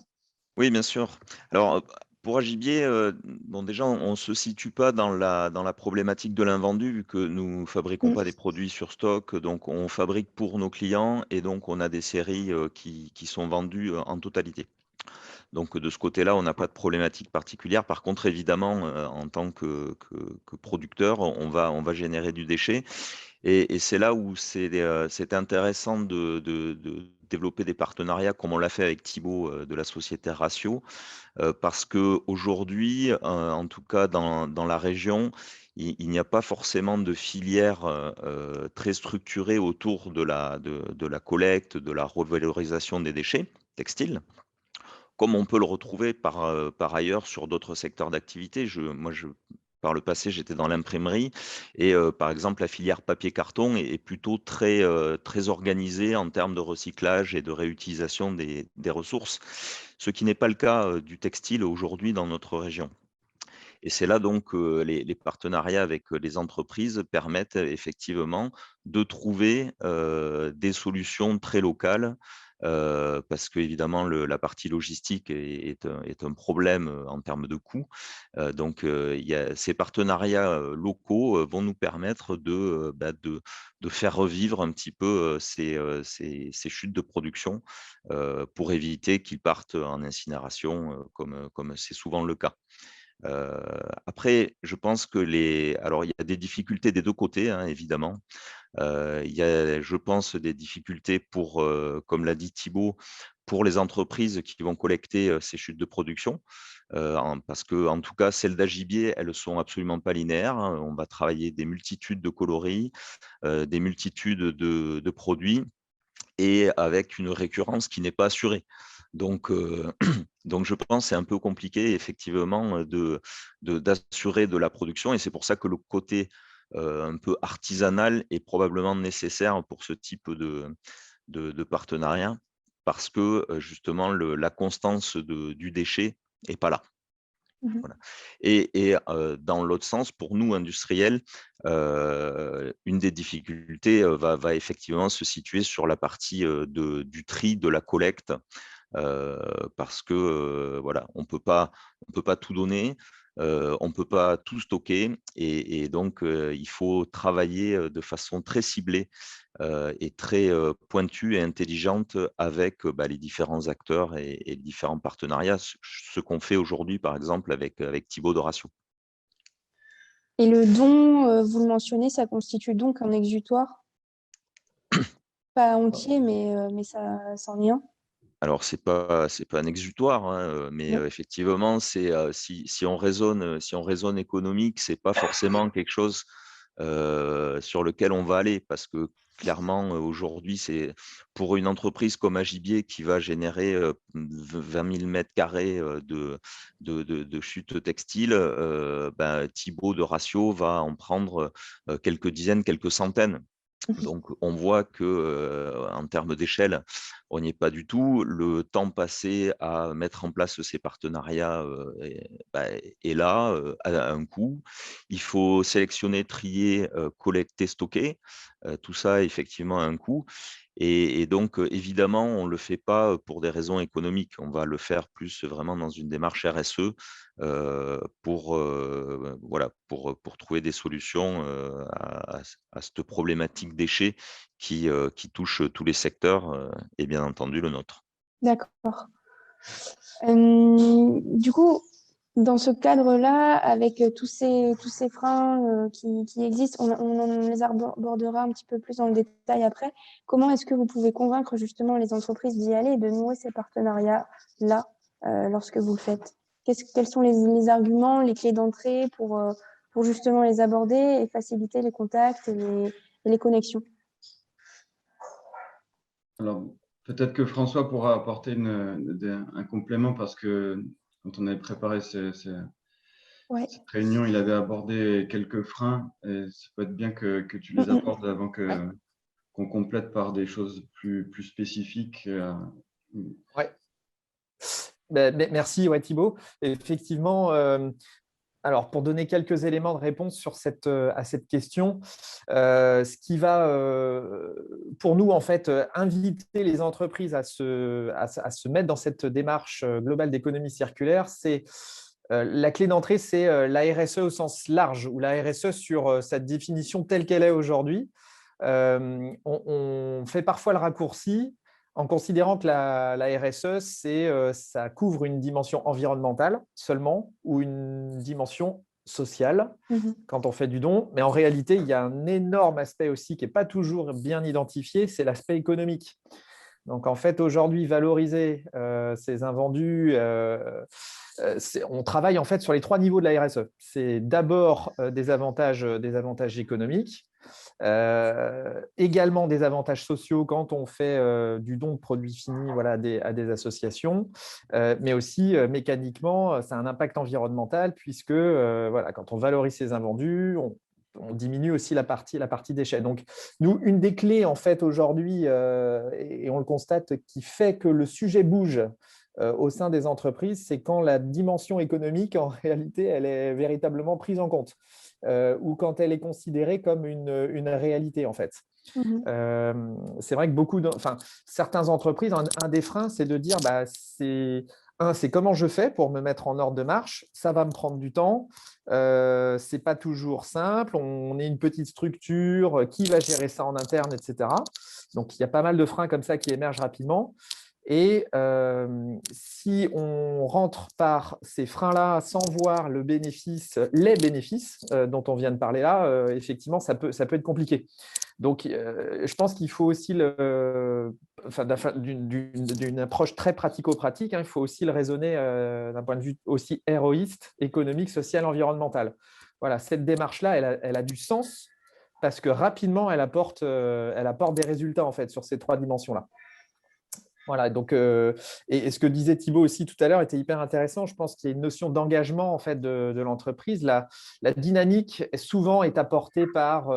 Oui, bien sûr. Alors, pour Agibier, bon, déjà, on ne se situe pas dans la problématique de l'invendu, vu que nous ne fabriquons pas des produits sur stock. Donc, on fabrique pour nos clients et donc, on a des séries qui sont vendues en totalité. Donc, de ce côté-là, on n'a pas de problématique particulière. Par contre, évidemment, en tant que producteur, on va générer du déchet. Et c'est là où c'est intéressant de développer des partenariats comme on l'a fait avec Thibaut de la société Ratio, parce qu'aujourd'hui, en tout cas dans la région, il n'y a pas forcément de filière très structurée autour de la collecte, de la revalorisation des déchets textiles, comme on peut le retrouver par ailleurs sur d'autres secteurs d'activité. Par le passé, j'étais dans l'imprimerie et par exemple, la filière papier-carton est plutôt très organisée en termes de recyclage et de réutilisation des ressources, ce qui n'est pas le cas du textile aujourd'hui dans notre région. Et c'est là donc que les partenariats avec les entreprises permettent effectivement de trouver des solutions très locales, parce qu'évidemment la partie logistique est un problème en termes de coûts. Donc ces partenariats locaux vont nous permettre de faire revivre un petit peu ces chutes de production pour éviter qu'ils partent en incinération comme c'est souvent le cas. Après, je pense que alors il y a des difficultés des 2 côtés, hein, évidemment. Il y a, je pense, des difficultés pour, comme l'a dit Thibaut, pour les entreprises qui vont collecter, ces chutes de production. Parce que, en tout cas, celles d'Agibier, elles ne sont absolument pas linéaires, hein. On va travailler des multitudes de coloris, des multitudes de produits et avec une récurrence qui n'est pas assurée. Donc, donc je pense que c'est un peu compliqué effectivement d'assurer de la production et c'est pour ça que le côté un peu artisanal est probablement nécessaire pour ce type de partenariat parce que justement la constance du déchet n'est pas là. Voilà. Et dans l'autre sens, pour nous, industriels, une des difficultés va effectivement se situer sur la partie du tri, de la collecte, parce que voilà, on peut pas tout donner, on ne peut pas tout stocker et donc il faut travailler de façon très ciblée et très pointue et intelligente avec les différents acteurs et les différents partenariats, ce qu'on fait aujourd'hui par exemple avec Thibaut de Ratio. Et le don, vous le mentionnez, ça constitue donc un exutoire? Pas entier, mais ça c'en est un? Alors c'est pas un exutoire, hein, mais Oui. effectivement, c'est si on raisonne économique, c'est pas forcément quelque chose sur lequel on va aller parce que clairement, aujourd'hui, c'est pour une entreprise comme Agibier qui va générer 20 000 m² de chute textile, Thibaut de Ratio va en prendre quelques dizaines, quelques centaines. Donc, on voit que en termes d'échelle, on n'y est pas du tout. Le temps passé à mettre en place ces partenariats est là, a un coût. Il faut sélectionner, trier, collecter, stocker. Tout ça, effectivement, a un coût. Et donc, évidemment, on ne le fait pas pour des raisons économiques. On va le faire plus vraiment dans une démarche RSE pour trouver des solutions à cette problématique déchets qui touche tous les secteurs et bien entendu le nôtre. D'accord. Du coup, dans ce cadre-là, avec tous ces freins qui existent, on les abordera un petit peu plus dans le détail après. Comment est-ce que vous pouvez convaincre justement les entreprises d'y aller et de nouer ces partenariats-là lorsque vous le faites? Quels sont les arguments, les clés d'entrée pour justement les aborder et faciliter les contacts et les connexions? Alors, peut-être que François pourra apporter un complément parce que quand on avait préparé Ouais. cette réunion, il avait abordé quelques freins. Et ça peut être bien que tu les abordes avant qu'on complète par des choses plus spécifiques. Ouais. Merci, ouais, Thibaut. Effectivement, alors pour donner quelques éléments de réponse sur à cette question, ce qui va, pour nous, en fait, inviter les entreprises à se mettre dans cette démarche globale d'économie circulaire, c'est la clé d'entrée, c'est la RSE au sens large, ou la RSE sur sa définition telle qu'elle est aujourd'hui. On fait parfois le raccourci en considérant que la RSE, ça couvre une dimension environnementale seulement ou une dimension sociale quand on fait du don. Mais en réalité, il y a un énorme aspect aussi qui n'est pas toujours bien identifié, c'est l'aspect économique. Donc, en fait, aujourd'hui, valoriser ces invendus, on travaille en fait sur les 3 niveaux de la RSE. C'est d'abord des avantages économiques, également des avantages sociaux quand on fait du don de produits finis, voilà, à des associations, mais aussi mécaniquement, ça a un impact environnemental puisque voilà, quand on valorise ces invendus, on diminue aussi la partie déchets. Donc, nous, une des clés en fait aujourd'hui, et on le constate, qui fait que le sujet bouge au sein des entreprises, c'est quand la dimension économique, en réalité, elle est véritablement prise en compte. Ou quand elle est considérée comme une réalité, en fait. C'est vrai que certaines entreprises, un des freins, c'est de dire, c'est comment je fais pour me mettre en ordre de marche, ça va me prendre du temps, c'est pas toujours simple, on est une petite structure, qui va gérer ça en interne, etc. Donc, il y a pas mal de freins comme ça qui émergent rapidement. Et si on rentre par ces freins-là sans voir les bénéfices dont on vient de parler là, effectivement, ça peut être compliqué. Donc, je pense qu'il faut aussi, d'une approche très pratico-pratique, il faut aussi le raisonner d'un point de vue aussi héroïste, économique, social, environnemental. Voilà, cette démarche-là, elle a du sens parce que rapidement, elle apporte des résultats en fait, sur ces 3 dimensions-là. Voilà, donc, et ce que disait Thibaut aussi tout à l'heure était hyper intéressant. Je pense qu'il y a une notion d'engagement en fait, de l'entreprise. La dynamique souvent est apportée par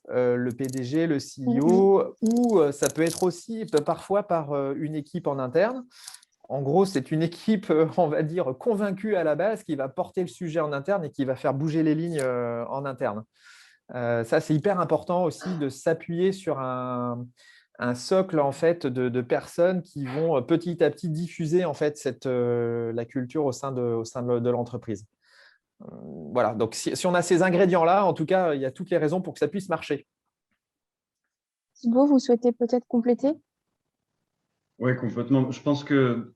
le PDG, le CEO, ou ça peut être aussi parfois par une équipe en interne. En gros, c'est une équipe, on va dire, convaincue à la base qui va porter le sujet en interne et qui va faire bouger les lignes en interne. Ça, c'est hyper important aussi de s'appuyer sur un socle en fait, de personnes qui vont petit à petit diffuser en fait, la culture au sein de l'entreprise. Voilà, donc si on a ces ingrédients-là, en tout cas, il y a toutes les raisons pour que ça puisse marcher. Thibaut, vous souhaitez peut-être compléter? Oui, complètement. Je pense que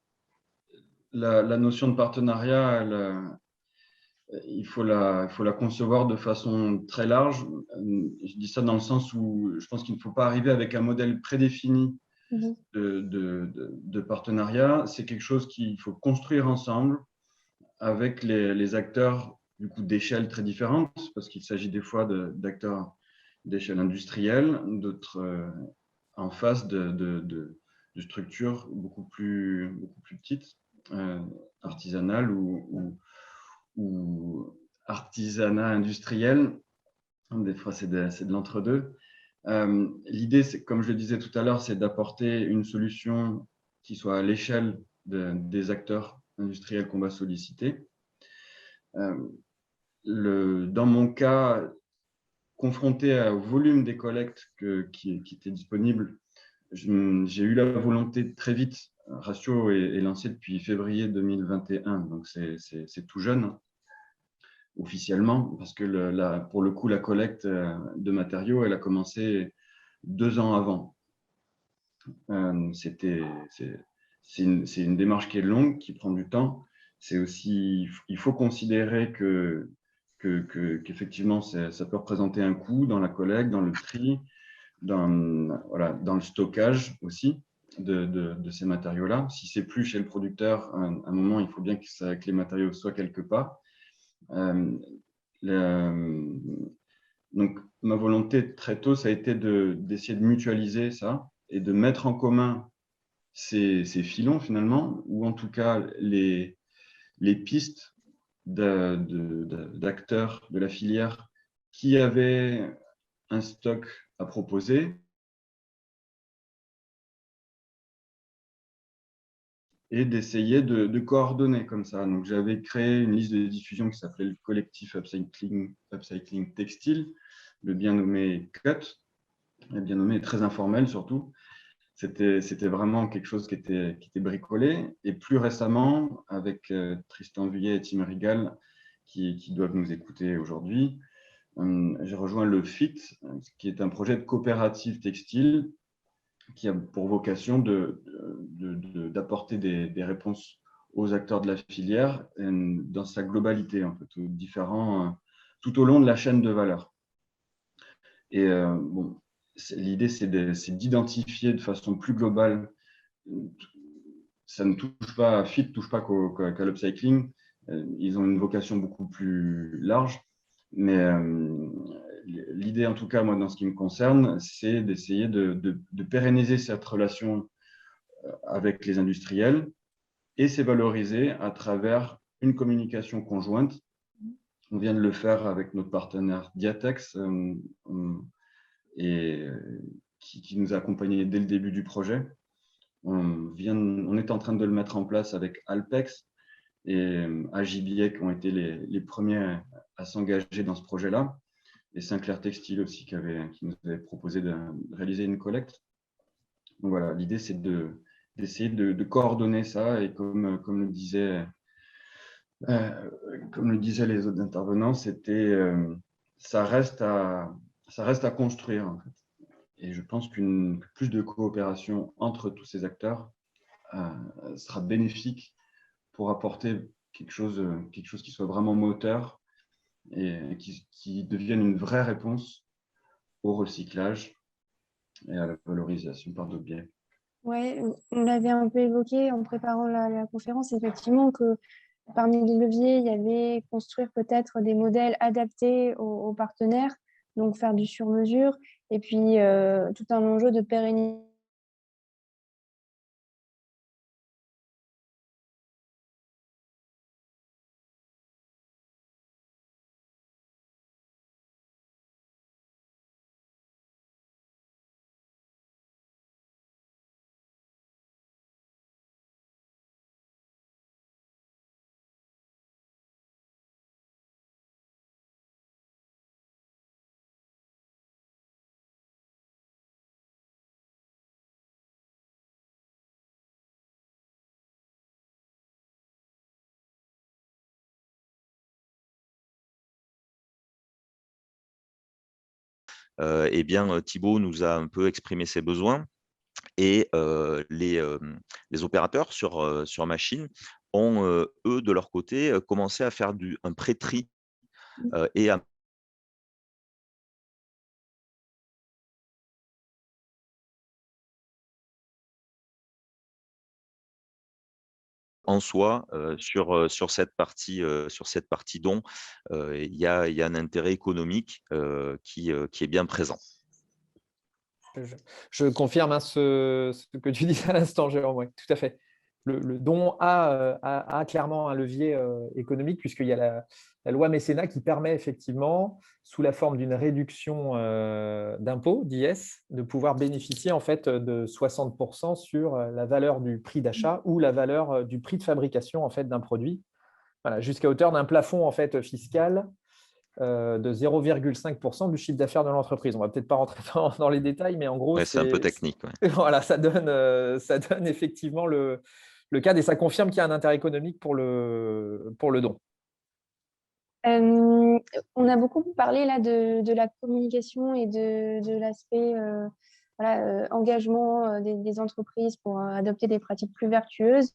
la notion de partenariat, il faut la concevoir de façon très large. Je dis ça dans le sens où je pense qu'il ne faut pas arriver avec un modèle prédéfini de partenariat. C'est quelque chose qu'il faut construire ensemble avec les acteurs du coup, d'échelles très différentes, parce qu'il s'agit des fois d'acteurs d'échelle industrielle, d'autres en face de structures beaucoup plus petites, artisanales ou artisanat industriel. Des fois, c'est de l'entre-deux. L'idée, comme je le disais tout à l'heure, c'est d'apporter une solution qui soit à l'échelle des acteurs industriels qu'on va solliciter. Dans mon cas, confronté au volume des collectes qui étaient disponibles, j'ai eu la volonté très vite. Ratio est lancé depuis février 2021, donc c'est tout jeune officiellement, parce que pour le coup, la collecte de matériaux, elle a commencé 2 ans avant. C'est une démarche qui est longue, qui prend du temps. C'est aussi, il faut considérer qu'effectivement, ça peut représenter un coût dans la collecte, dans le tri, dans le stockage aussi de ces matériaux-là. Si c'est plus chez le producteur, à un moment, il faut bien que les matériaux soient quelque part. Donc, ma volonté très tôt, ça a été d'essayer de mutualiser ça et de mettre en commun ces filons finalement, ou en tout cas les pistes d'acteurs de la filière qui avaient un stock à proposer et d'essayer de coordonner comme ça. Donc, j'avais créé une liste de diffusion qui s'appelait le collectif Upcycling Textile, le bien nommé CUT, le bien nommé très informel surtout. C'était vraiment quelque chose qui était bricolé. Et plus récemment, avec Tristan Vuillet et Tim Rigal, qui doivent nous écouter aujourd'hui, j'ai rejoint le FIT, qui est un projet de coopérative textile qui a pour vocation d'apporter des réponses aux acteurs de la filière dans sa globalité, en fait, tout au long de la chaîne de valeur. Et bon, l'idée, c'est d'identifier de façon plus globale. Ça ne touche pas, FIT ne touche pas qu'à l'upcycling. Ils ont une vocation beaucoup plus large. Mais l'idée, en tout cas, moi, dans ce qui me concerne, c'est d'essayer de pérenniser cette relation avec les industriels et c'est valorisé à travers une communication conjointe. On vient de le faire avec notre partenaire Diatex et qui nous a accompagnés dès le début du projet. On est en train de le mettre en place avec Alpex et AJBIEC ont été les premiers à s'engager dans ce projet-là. Et Sinclair Textile aussi qui nous avait proposé de réaliser une collecte. Donc voilà, l'idée c'est d'essayer de coordonner ça et comme le disaient les autres intervenants, ça reste à construire en fait. Et je pense que plus de coopération entre tous ces acteurs sera bénéfique pour apporter quelque chose qui soit vraiment moteur et qui devienne une vraie réponse au recyclage et à la valorisation par d'autres biais. Oui, on l'avait un peu évoqué en préparant la conférence, effectivement, que parmi les leviers, il y avait construire peut-être des modèles adaptés aux partenaires, donc faire du sur-mesure, et puis tout un enjeu de pérennisation. Eh bien, Thibaut nous a un peu exprimé ses besoins et les opérateurs sur machine ont, eux, de leur côté, commencé à faire un pré-tri et à en soi, sur cette partie don, il y a un intérêt économique qui est bien présent. Je confirme ce que tu dis à l'instant, Jérôme, oui, tout à fait. Le don a clairement un levier économique puisqu'il y a la loi mécénat qui permet effectivement, sous la forme d'une réduction d'impôt, d'IS, de pouvoir bénéficier en fait de 60% sur la valeur du prix d'achat ou la valeur du prix de fabrication en fait, d'un produit, voilà, jusqu'à hauteur d'un plafond en fait, fiscal de 0,5% du chiffre d'affaires de l'entreprise. On ne va peut-être pas rentrer dans les détails, mais en gros, Ouais, c'est un peu technique. Ouais. Voilà, ça donne effectivement le cadre et ça confirme qu'il y a un intérêt économique pour le don. On a beaucoup parlé là de la communication et de l'aspect voilà, engagement des entreprises pour adopter des pratiques plus vertueuses.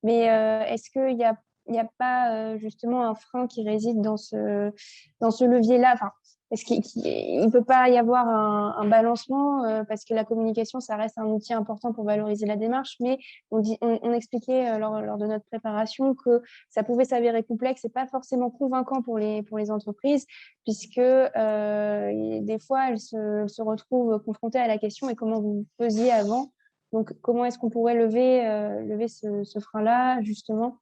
Mais est-ce qu'il n'y a pas justement un frein qui réside dans ce levier-là? Enfin, est-ce qu'il ne peut pas y avoir un balancement parce que la communication, ça reste un outil important pour valoriser la démarche, mais on expliquait lors de notre préparation que ça pouvait s'avérer complexe et pas forcément convaincant pour les entreprises, puisque des fois, elles se retrouvent confrontées à la question « et comment vous faisiez avant ?» Donc, comment est-ce qu'on pourrait lever ce frein-là, justement?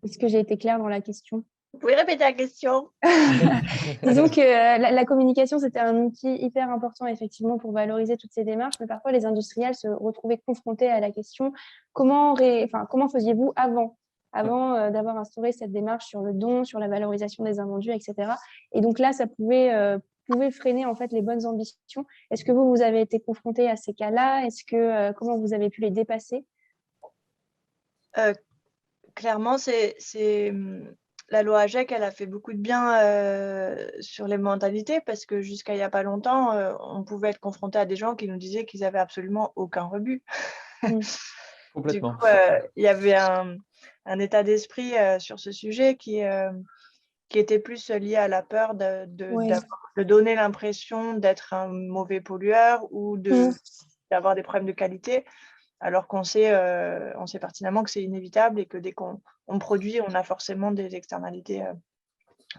Est-ce que j'ai été claire dans la question? Vous pouvez répéter la question? Disons que la communication, c'était un outil hyper important, effectivement, pour valoriser toutes ces démarches, mais parfois les industriels se retrouvaient confrontés à la question comment faisiez-vous avant d'avoir instauré cette démarche sur le don, sur la valorisation des invendus, etc. Et donc là, ça pouvait freiner en fait les bonnes ambitions. Est-ce que vous avez été confronté à ces cas-là? Comment vous avez pu les dépasser? Clairement, la loi AGEC, elle a fait beaucoup de bien sur les mentalités parce que jusqu'à il n'y a pas longtemps, on pouvait être confronté à des gens qui nous disaient qu'ils n'avaient absolument aucun rebut. Du coup, il y avait un état d'esprit sur ce sujet qui était plus lié à la peur de donner l'impression d'être un mauvais pollueur ou d'avoir des problèmes de qualité, alors qu'on sait pertinemment que c'est inévitable et que dès qu'on produit, on a forcément des externalités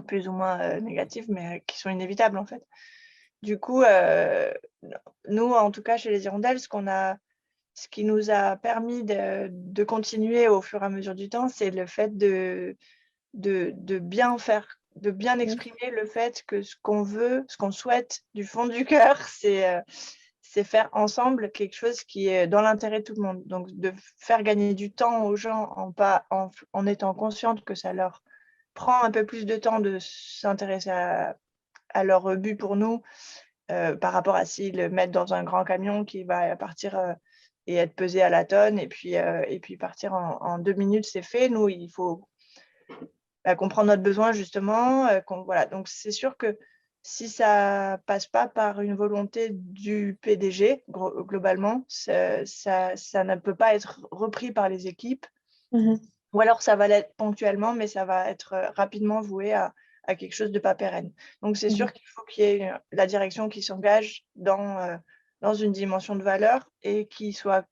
plus ou moins négatives, mais qui sont inévitables en fait. Du coup, nous, en tout cas chez les Hirondelles, ce qui nous a permis de continuer au fur et à mesure du temps, c'est le fait de bien faire, de bien exprimer le fait que ce qu'on veut, ce qu'on souhaite du fond du cœur, c'est faire ensemble quelque chose qui est dans l'intérêt de tout le monde. Donc, de faire gagner du temps aux gens en étant consciente que ça leur prend un peu plus de temps de s'intéresser à leur but pour nous par rapport à s'ils le mettent dans un grand camion qui va partir et être pesé à la tonne et puis partir en 2 minutes, c'est fait. Nous, il faut comprendre notre besoin justement. Voilà. Donc, c'est sûr que si ça passe pas par une volonté du PDG, globalement, ça ne peut pas être repris par les équipes. Ou alors, ça va l'être ponctuellement, mais ça va être rapidement voué à quelque chose de pas pérenne. Donc, c'est sûr qu'il faut qu'il y ait la direction qui s'engage dans une dimension de valeur et qui soit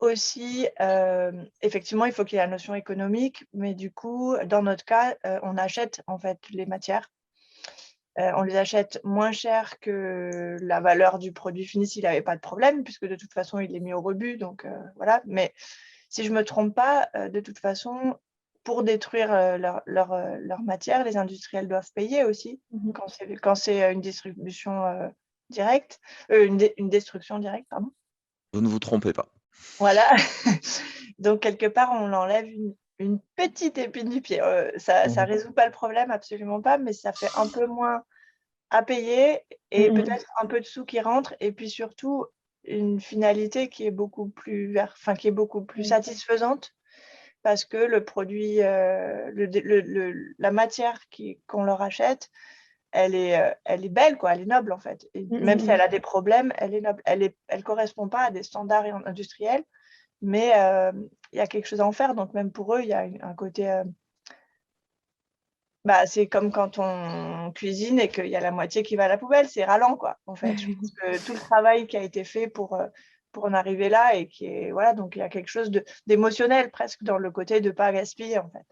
aussi, effectivement, il faut qu'il y ait la notion économique, mais du coup, dans notre cas, on achète en fait les matières. On les achète moins cher que la valeur du produit fini s'il n'avait pas de problème, puisque de toute façon, il est mis au rebut. Donc, voilà. Mais si je ne me trompe pas, de toute façon, pour détruire leur matière, les industriels doivent payer aussi quand c'est une distribution directe, une destruction directe, pardon. Vous ne vous trompez pas. Voilà. Donc, quelque part, on enlève une petite épine du pied. Ça ne résout pas le problème, absolument pas, mais ça fait un peu moins à payer et peut-être un peu de sous qui rentrent et puis surtout une finalité qui est beaucoup plus satisfaisante parce que le produit, la matière qu'on leur achète, elle est belle, quoi, elle est noble en fait. Et même si elle a des problèmes, elle est noble. Elle correspond pas à des standards industriels, mais il y a quelque chose à en faire. Donc même pour eux, il y a un côté... c'est comme quand on cuisine et qu'il y a la moitié qui va à la poubelle, c'est ralent, quoi, en fait. Je pense que tout le travail qui a été fait pour en arriver là et qui est... Voilà, donc il y a quelque chose d'émotionnel presque dans le côté de ne pas gaspiller, en fait.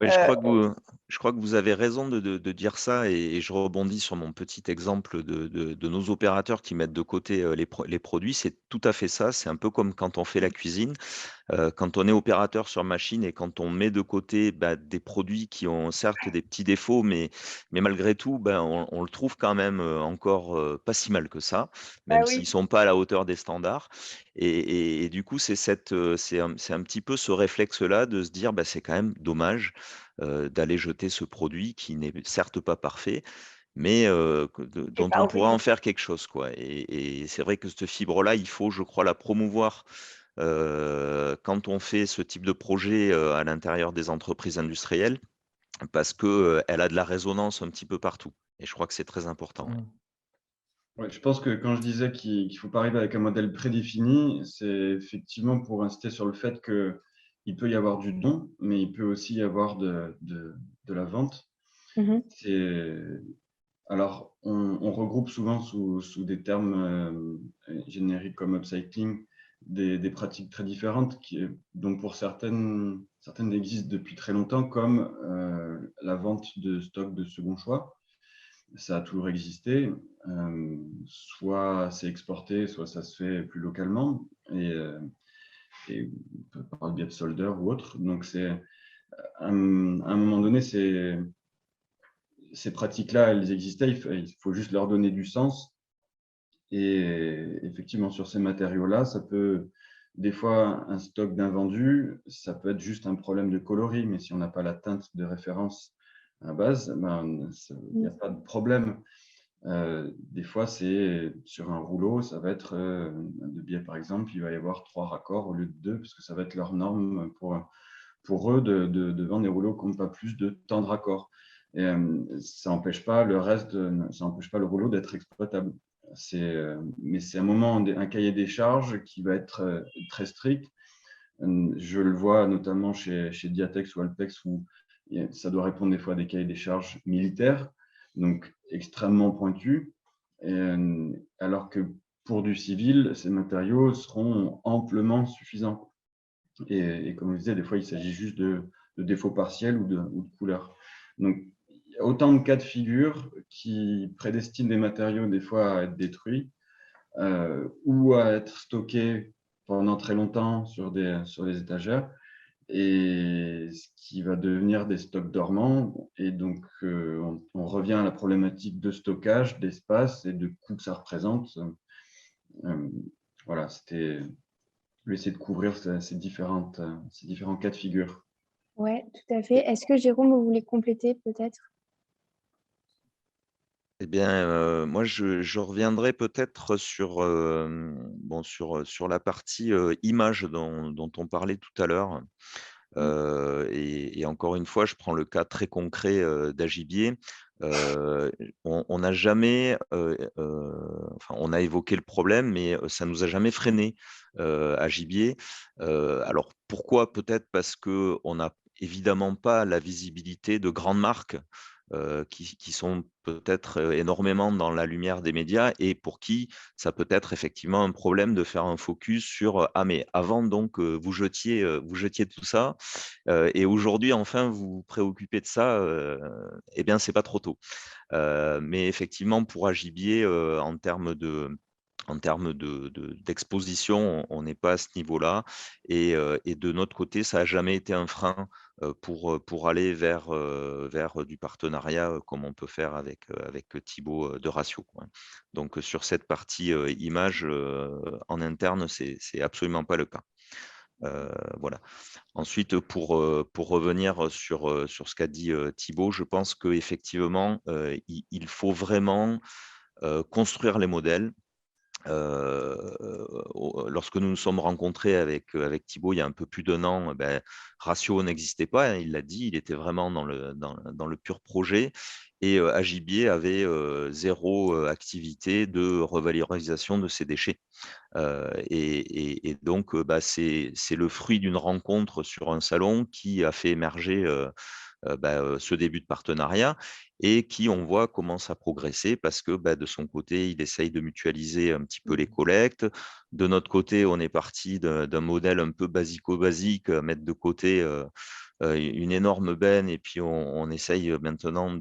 Oui, je crois que vous avez raison de dire ça et je rebondis sur mon petit exemple de nos opérateurs qui mettent de côté les produits. C'est tout à fait ça. C'est un peu comme quand on fait la cuisine. Quand on est opérateur sur machine et quand on met de côté des produits qui ont certes des petits défauts, mais malgré tout, on le trouve quand même encore pas si mal que ça, même s'ils ne sont pas à la hauteur des standards. Et du coup, c'est un petit peu ce réflexe-là de se dire c'est quand même dommage d'aller jeter ce produit qui n'est certes pas parfait, mais dont on pourrait en faire quelque chose, quoi. Et c'est vrai que cette fibre-là, il faut, je crois, la promouvoir quand on fait ce type de projet à l'intérieur des entreprises industrielles, parce qu'elle a de la résonance un petit peu partout. Et je crois que c'est très important. Ouais, je pense que quand je disais qu'il ne faut pas arriver avec un modèle prédéfini, c'est effectivement pour insister sur le fait qu'il peut y avoir du don, mais il peut aussi y avoir de la vente. Alors, on regroupe souvent sous des termes génériques comme upcycling des pratiques très différentes, dont pour certaines existent depuis très longtemps, comme la vente de stocks de second choix. Ça a toujours existé. Soit c'est exporté, soit ça se fait plus localement. Et et par le biais de soldeurs ou autres. Donc, à un moment donné, ces pratiques-là, elles existaient, il faut juste leur donner du sens. Et effectivement, sur ces matériaux-là, ça peut, des fois, un stock d'invendus, ça peut être juste un problème de coloris, mais si on n'a pas la teinte de référence à la base, il n'y a pas de problème. Des fois, c'est sur un rouleau, ça va être de biais, par exemple, il va y avoir 3 raccords au lieu de 2, parce que ça va être leur norme pour eux de vendre des rouleaux qui n'ont pas plus de tant de raccords. Et ça n'empêche pas ça n'empêche pas le rouleau d'être exploitable. Mais c'est un cahier des charges qui va être très strict. Je le vois notamment chez Diatex ou Alpex, où ça doit répondre des fois à des cahiers des charges militaires, donc extrêmement pointus, alors que pour du civil, ces matériaux seront amplement suffisants. Et comme je disais, des fois, il s'agit juste de défauts partiels ou de couleurs. Donc, il y a autant de cas de figure qui prédestinent des matériaux des fois à être détruits ou à être stockés pendant très longtemps sur les étagères, et ce qui va devenir des stocks dormants. Et donc, on revient à la problématique de stockage, d'espace et de coût que ça représente. Voilà, c'était essayer de couvrir ces différents cas de figure. Oui, tout à fait. Est-ce que Jérôme, vous voulez compléter peut-être? Eh bien, moi, je reviendrai peut-être sur la partie image dont on parlait tout à l'heure. Et encore une fois, je prends le cas très concret d'Agibier. On n'a jamais, enfin, on a évoqué le problème, mais ça ne nous a jamais freiné à Gibier. Alors pourquoi? Peut-être parce qu'on n'a évidemment pas la visibilité de grandes marques qui sont peut-être énormément dans la lumière des médias et pour qui ça peut être effectivement un problème de faire un focus sur ah mais avant donc vous jetiez tout ça et aujourd'hui enfin vous vous préoccupez de ça, eh bien c'est pas trop tôt. Mais effectivement pour Agibier d'exposition, on n'est pas à ce niveau-là et de notre côté, ça n'a jamais été un frein pour aller vers du partenariat comme on peut faire avec Thibaut de Ratio, quoi. Donc sur cette partie image en interne, c'est absolument pas le cas. Voilà. Ensuite, pour revenir sur ce qu'a dit Thibaut, je pense qu'effectivement, il faut vraiment construire les modèles. Lorsque nous nous sommes rencontrés avec Thibaut il y a un peu plus d'1 an, Ratio n'existait pas, hein, il l'a dit, il était vraiment dans le pur projet et Agibier avait 0 activité de revalorisation de ses déchets. Et donc, c'est le fruit d'une rencontre sur un salon qui a fait émerger ce début de partenariat et qui, on voit, commence à progresser parce que de son côté, il essaye de mutualiser un petit peu les collectes. De notre côté, on est parti d'un modèle un peu basico-basique, mettre de côté une énorme benne et puis on essaye maintenant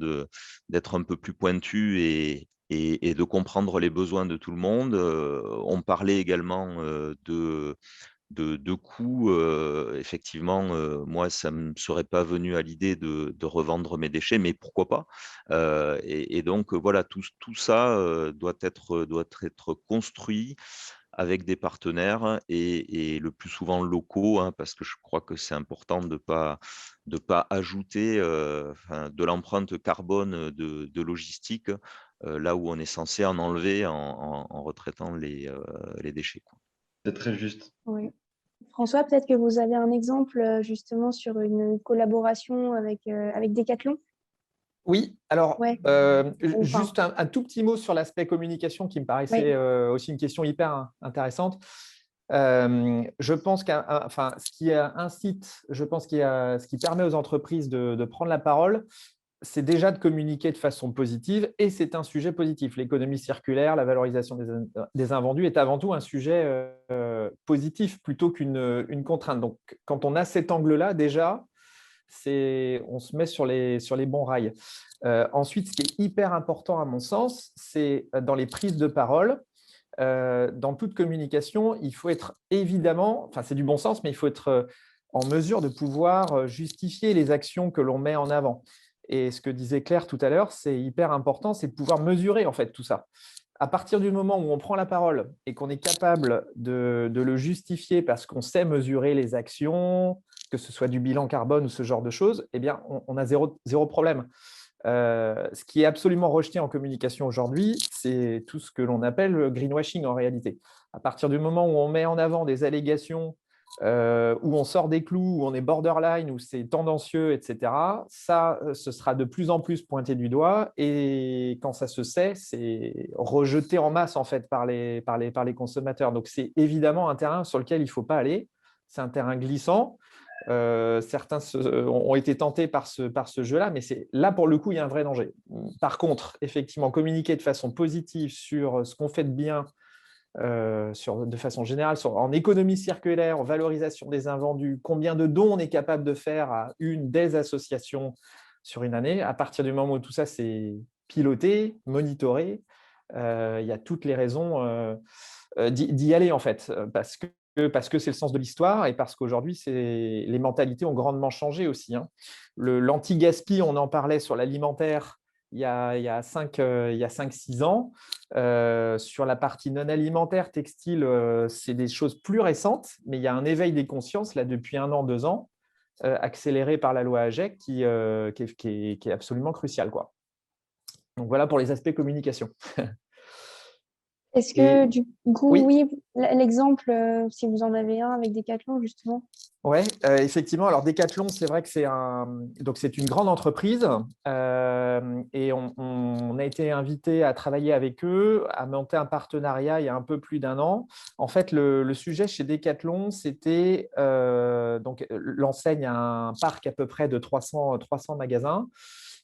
d'être un peu plus pointu et de comprendre les besoins de tout le monde. On parlait également de coûts. Effectivement, moi, ça ne me serait pas venu à l'idée de revendre mes déchets, mais pourquoi pas? Et donc, voilà, tout ça doit être construit avec des partenaires et le plus souvent locaux, hein, parce que je crois que c'est important de pas ajouter de l'empreinte carbone de logistique là où on est censé en enlever en retraitant les déchets, quoi. C'est très juste. Oui. François, peut-être que vous avez un exemple justement sur une collaboration avec Decathlon. Oui, alors Ouais. juste un tout petit mot sur l'aspect communication qui me paraissait aussi une question hyper intéressante. Je pense ce qui incite, ce qui permet aux entreprises de prendre la parole, c'est déjà de communiquer de façon positive et c'est un sujet positif. L'économie circulaire, la valorisation des invendus est avant tout un sujet positif plutôt qu'une contrainte. Donc, quand on a cet angle-là, déjà, on se met sur les bons rails. Ensuite, ce qui est hyper important à mon sens, c'est dans les prises de parole, dans toute communication, il faut être évidemment, enfin c'est du bon sens, mais il faut être en mesure de pouvoir justifier les actions que l'on met en avant. Et ce que disait Claire tout à l'heure, c'est hyper important, c'est de pouvoir mesurer en fait tout ça. À partir du moment où on prend la parole et qu'on est capable de le justifier parce qu'on sait mesurer les actions, que ce soit du bilan carbone ou ce genre de choses, eh bien, on a zéro problème. Ce qui est absolument rejeté en communication aujourd'hui, c'est tout ce que l'on appelle le greenwashing en réalité. À partir du moment où on met en avant des allégations, où on sort des clous, où on est borderline, où c'est tendancieux, etc., ça, ce sera de plus en plus pointé du doigt. Et quand ça se sait, c'est rejeté en masse en fait par les consommateurs. Donc, c'est évidemment un terrain sur lequel il ne faut pas aller. C'est un terrain glissant. Certains ont été tentés par ce jeu-là, mais là, pour le coup, il y a un vrai danger. Par contre, effectivement, communiquer de façon positive sur ce qu'on fait de bien, de façon générale, en économie circulaire, en valorisation des invendus, combien de dons on est capable de faire à une des associations sur une année. À partir du moment où tout ça c'est piloté, monitoré, il y a toutes les raisons d'y aller en fait, parce que c'est le sens de l'histoire et parce qu'aujourd'hui, les mentalités ont grandement changé aussi. L'anti-gaspi, on en parlait sur l'alimentaire il y a 5-6 ans. Sur la partie non alimentaire, textile, c'est des choses plus récentes, mais il y a un éveil des consciences là, depuis 1 an, 2 ans, accéléré par la loi AGEC, qui est absolument crucial, quoi. Donc voilà pour les aspects communication. Est-ce que du coup, oui, l'exemple, si vous en avez un avec Decathlon, justement. Oui, effectivement. Alors, Decathlon, c'est vrai que c'est une grande entreprise et on a été invité à travailler avec eux, à monter un partenariat il y a un peu plus d'1 an. En fait, le sujet chez Decathlon, c'était donc l'enseigne a un parc à peu près de 300 magasins.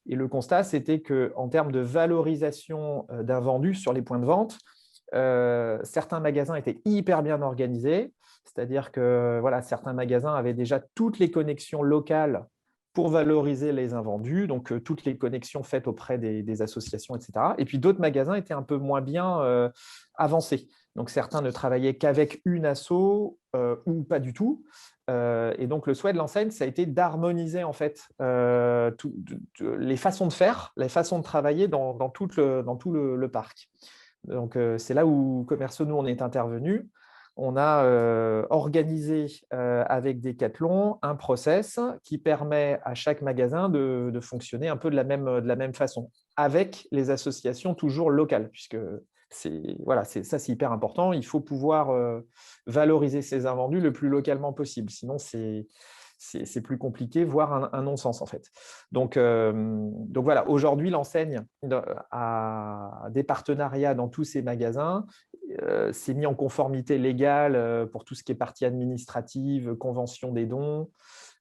Et le constat, c'était qu'en termes de valorisation d'un vendu sur les points de vente, certains magasins étaient hyper bien organisés, c'est-à-dire que voilà, certains magasins avaient déjà toutes les connexions locales pour valoriser les invendus, donc toutes les connexions faites auprès des associations, etc. Et puis d'autres magasins étaient un peu moins bien avancés. Donc certains ne travaillaient qu'avec une asso ou pas du tout. Et donc le souhait de l'enseigne, ça a été d'harmoniser en fait les façons de faire, les façons de travailler dans tout le parc. Donc, c'est là où Commerceau, nous, on est intervenu. On a organisé avec Decathlon un process qui permet à chaque magasin de fonctionner un peu de la même façon, avec les associations toujours locales, puisque ça, c'est hyper important. Il faut pouvoir valoriser ses invendus le plus localement possible. Sinon, c'est plus compliqué, voire un non-sens en fait. Donc voilà, aujourd'hui, l'enseigne a des partenariats dans tous ses magasins, s'est mis en conformité légale pour tout ce qui est partie administrative, convention des dons,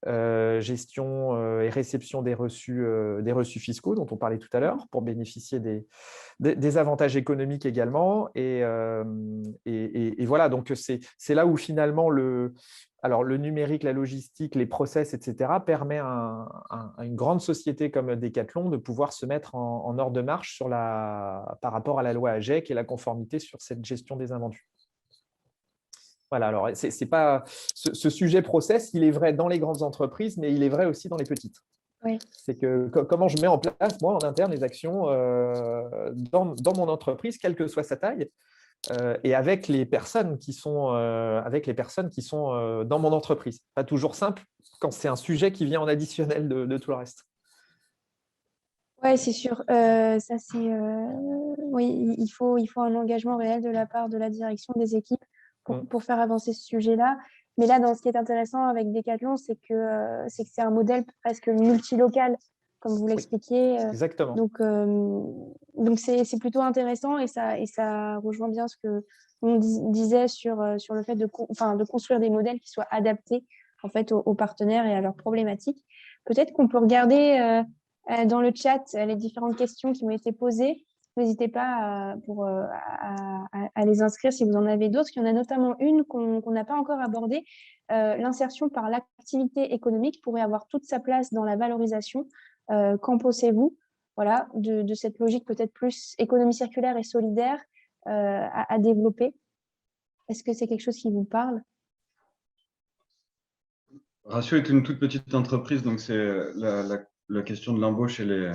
gestion et réception des reçus fiscaux dont on parlait tout à l'heure, pour bénéficier des avantages économiques également. Et voilà, donc c'est là où finalement le numérique, la logistique, les process, etc., permet à une grande société comme Decathlon de pouvoir se mettre en ordre de marche par rapport à la loi AGEC et la conformité sur cette gestion des invendus. Voilà, alors c'est pas ce sujet process, il est vrai dans les grandes entreprises, mais il est vrai aussi dans les petites. Oui. C'est que comment je mets en place, moi, en interne, les actions dans mon entreprise, quelle que soit sa taille, et avec les personnes qui sont dans mon entreprise. Pas toujours simple quand c'est un sujet qui vient en additionnel de tout le reste. Oui, c'est sûr. Oui, il faut un engagement réel de la part de la direction des équipes pour faire avancer ce sujet-là. Mais là, dans ce qui est intéressant avec Decathlon, c'est que c'est un modèle presque multilocal, comme vous l'expliquiez. Exactement. Donc c'est plutôt intéressant et ça rejoint bien ce que on disait sur le fait de construire des modèles qui soient adaptés en fait aux partenaires et à leurs problématiques. Peut-être qu'on peut regarder dans le chat les différentes questions qui m'ont été posées. N'hésitez pas à les inscrire si vous en avez d'autres. Il y en a notamment une qu'on n'a pas encore abordée. L'insertion par l'activité économique pourrait avoir toute sa place dans la valorisation. Qu'en pensez-vous, voilà, de cette logique peut-être plus économie circulaire et solidaire à développer? Est-ce que c'est quelque chose qui vous parle? Ratio est une toute petite entreprise, donc c'est la question de l'embauche, elle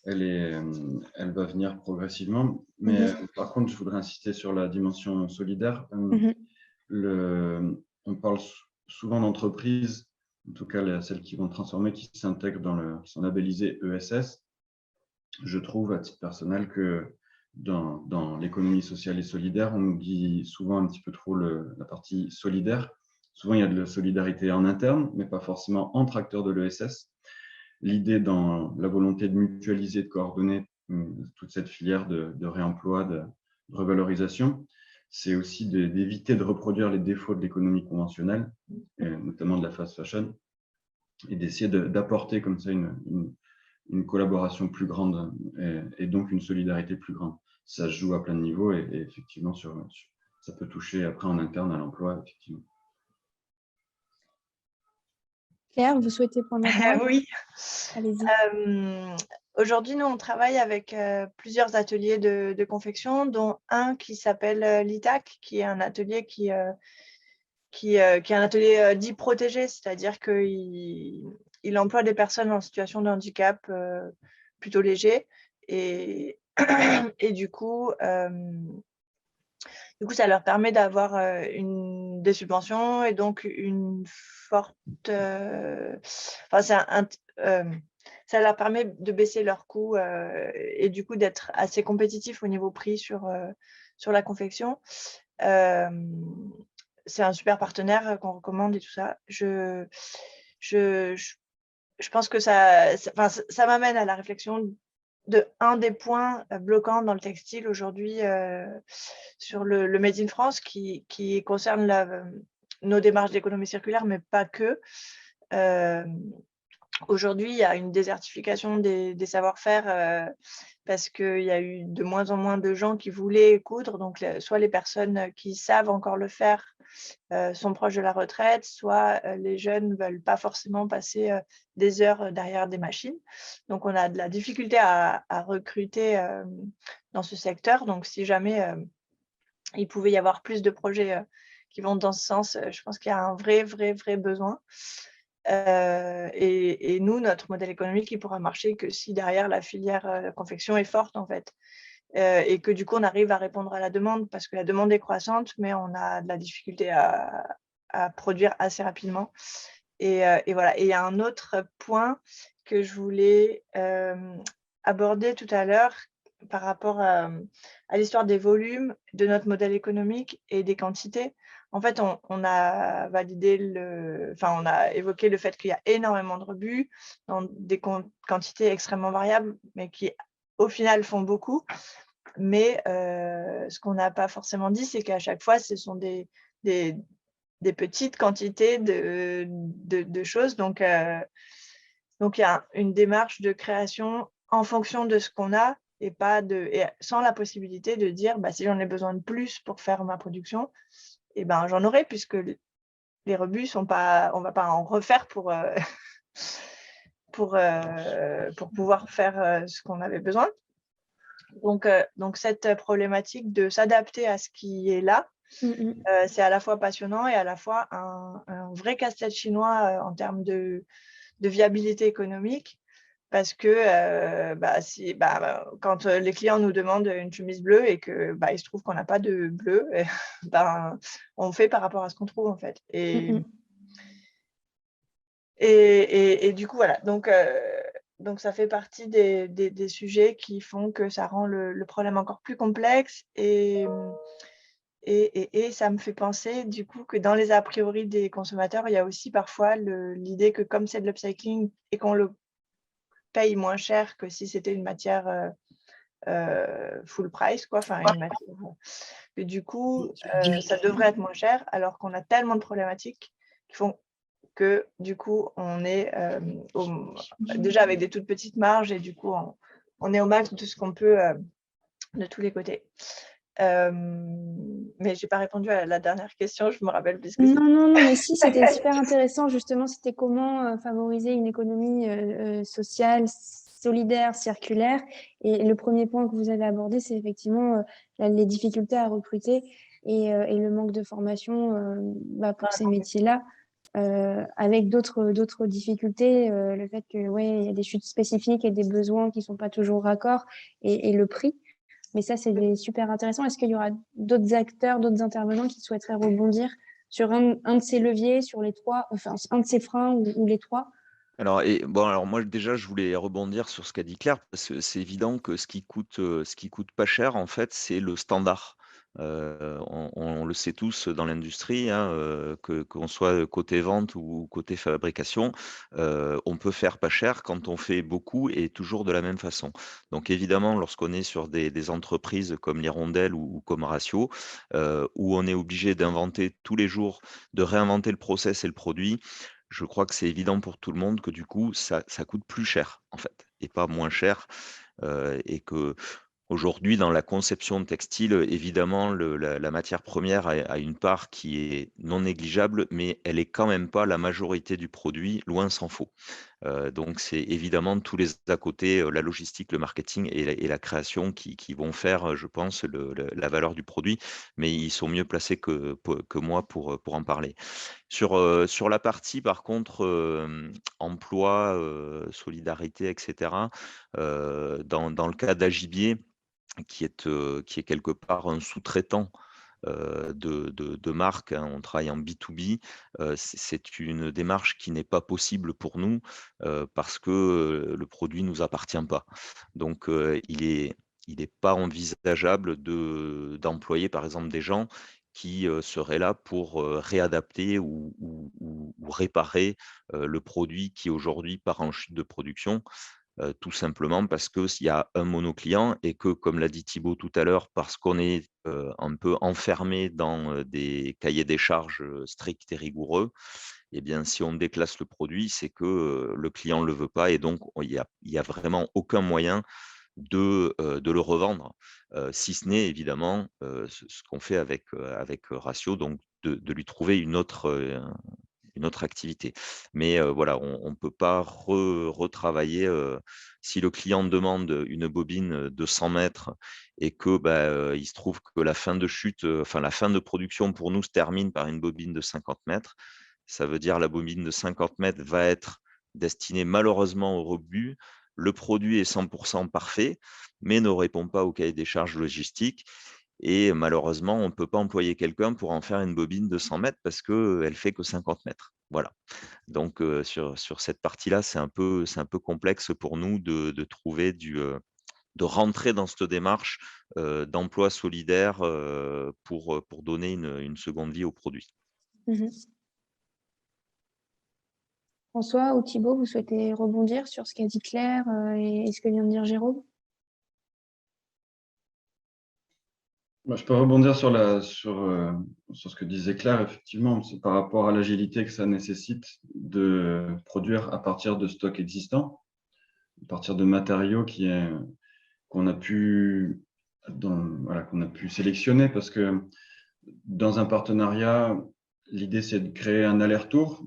va venir progressivement. Mais par contre, je voudrais insister sur la dimension solidaire. On parle souvent d'entreprises, en tout cas celles qui vont transformer, qui s'intègrent qui sont labellisées ESS. Je trouve à titre personnel que dans l'économie sociale et solidaire, on oublie souvent un petit peu trop la partie solidaire. Souvent, il y a de la solidarité en interne, mais pas forcément entre acteurs de l'ESS. L'idée dans la volonté de mutualiser, de coordonner toute cette filière de réemploi, de revalorisation, c'est aussi d'éviter de reproduire les défauts de l'économie conventionnelle, et notamment de la fast fashion, et d'essayer d'apporter comme ça une collaboration plus grande et donc une solidarité plus grande. Ça se joue à plein de niveaux et effectivement, ça peut toucher après en interne à l'emploi, effectivement. Claire, vous souhaitez prendre la parole? Oui. Allez-y. Aujourd'hui, nous, on travaille avec plusieurs ateliers de confection, dont un qui s'appelle l'ITAC, qui est un atelier qui est un atelier dit protégé, c'est-à-dire qu'il emploie des personnes en situation de handicap plutôt léger. Et du coup, ça leur permet d'avoir des subventions et donc une forte... ça leur permet de baisser leurs coûts et du coup d'être assez compétitifs au niveau prix sur la confection. C'est un super partenaire qu'on recommande et tout ça. Je pense que ça m'amène à la réflexion de un des points bloquants dans le textile aujourd'hui sur le Made in France qui concerne nos démarches d'économie circulaire, mais pas que. Aujourd'hui, il y a une désertification des savoir-faire parce qu'il y a eu de moins en moins de gens qui voulaient coudre. Donc, soit les personnes qui savent encore le faire sont proches de la retraite, soit les jeunes ne veulent pas forcément passer des heures derrière des machines. Donc, on a de la difficulté à recruter dans ce secteur. Donc, si jamais il pouvait y avoir plus de projets qui vont dans ce sens, je pense qu'il y a un vrai besoin. Et nous, notre modèle économique, il pourra marcher que si derrière la filière confection est forte, en fait. Et que du coup, on arrive à répondre à la demande parce que la demande est croissante, mais on a de la difficulté à produire assez rapidement. Et voilà. Et il y a un autre point que je voulais aborder tout à l'heure par rapport à l'histoire des volumes de notre modèle économique et des quantités. En fait, on a validé on a évoqué le fait qu'il y a énormément de rebus dans des quantités extrêmement variables, mais qui au final font beaucoup. Mais ce qu'on n'a pas forcément dit, c'est qu'à chaque fois, ce sont des petites quantités de choses. Donc, il y a une démarche de création en fonction de ce qu'on a et sans la possibilité de dire si j'en ai besoin de plus pour faire ma production, j'en aurai, puisque les rebus on ne va pas en refaire pour pouvoir faire ce qu'on avait besoin. Donc, cette problématique de s'adapter à ce qui est là, c'est à la fois passionnant et à la fois un vrai casse-tête chinois en termes de viabilité économique. Parce que quand les clients nous demandent une chemise bleue et que il se trouve qu'on n'a pas de bleu, on fait par rapport à ce qu'on trouve en fait. Et du coup, voilà. Donc, ça fait partie des sujets qui font que ça rend le problème encore plus complexe. Et ça me fait penser du coup que dans les a priori des consommateurs, il y a aussi parfois l'idée que comme c'est de l'upcycling et qu'on le paye moins cher que si c'était une matière full price, quoi. Enfin, une matière, et du coup, ça devrait être moins cher, alors qu'on a tellement de problématiques qui font que du coup, on est déjà avec des toutes petites marges et du coup, on est au max de ce qu'on peut de tous les côtés. Mais je n'ai pas répondu à la dernière question, je me rappelle plus. Non, mais si, c'était super intéressant. Justement, c'était comment favoriser une économie sociale, solidaire, circulaire. Et le premier point que vous avez abordé, c'est effectivement les difficultés à recruter et le manque de formation pour ces métiers-là. Avec d'autres difficultés, le fait que il y a des chutes spécifiques et des besoins qui ne sont pas toujours raccords et le prix. Mais ça, c'est super intéressant. Est-ce qu'il y aura d'autres acteurs, d'autres intervenants qui souhaiteraient rebondir sur un de ces leviers, sur les trois, enfin un de ces freins ou les trois? Alors, moi déjà, je voulais rebondir sur ce qu'a dit Claire, parce que c'est évident que ce qui coûte pas cher, en fait, c'est le standard. On le sait tous dans l'industrie, hein, qu'on soit côté vente ou côté fabrication, on peut faire pas cher quand on fait beaucoup et toujours de la même façon. Donc évidemment, lorsqu'on est sur des entreprises comme l'Hirondelle ou comme Ratio, où on est obligé d'inventer tous les jours, de réinventer le process et le produit, je crois que c'est évident pour tout le monde que du coup, ça coûte plus cher, en fait, et pas moins cher. Et qu'aujourd'hui, dans la conception de textile, évidemment, la matière première a une part qui est non négligeable, mais elle est quand même pas la majorité du produit, loin s'en faut. Donc c'est évidemment tous les à côté, la logistique, le marketing et la création qui vont faire, je pense, la valeur du produit, mais ils sont mieux placés que moi pour en parler. Sur la partie par contre, emploi, solidarité et cetera, dans le cas d'Agibier, qui est quelque part un sous-traitant, de marque, hein, on travaille en B2B, c'est une démarche qui n'est pas possible pour nous, parce que, le produit nous appartient pas. Donc, il est pas envisageable d'employer par exemple des gens qui, seraient là pour, réadapter ou réparer, le produit qui aujourd'hui part en chute de production. Tout simplement parce que s'il y a un monoclient et que, comme l'a dit Thibaut tout à l'heure, parce qu'on est, un peu enfermé dans, des cahiers des charges, stricts et rigoureux, eh bien, si on déclasse le produit, c'est que, le client ne le veut pas et donc il y a vraiment aucun moyen de le revendre, si ce n'est évidemment, ce qu'on fait avec Ratio, donc de lui trouver une autre activité. Mais voilà, on ne peut pas retravailler, si le client demande une bobine, de 100 mètres et que, il se trouve que la fin de chute, enfin la fin de production pour nous se termine par une bobine de 50 mètres. Ça veut dire la bobine de 50 mètres va être destinée malheureusement au rebut. Le produit est 100 parfait, mais ne répond pas au cahier des charges logistiques et malheureusement, on ne peut pas employer quelqu'un pour en faire une bobine de 100 mètres parce qu'elle fait que 50 mètres. Voilà. Donc, sur cette partie-là, c'est un peu complexe pour nous de trouver de rentrer dans cette démarche, d'emploi solidaire, pour donner une seconde vie au produit. François ou Thibaut, vous souhaitez rebondir sur ce qu'a dit Claire et ce que vient de dire Jérôme? Je peux rebondir sur ce que disait Claire. Effectivement, c'est par rapport à l'agilité que ça nécessite de produire à partir de stocks existants, à partir de matériaux qu'on a pu sélectionner, parce que dans un partenariat, l'idée c'est de créer un aller-retour.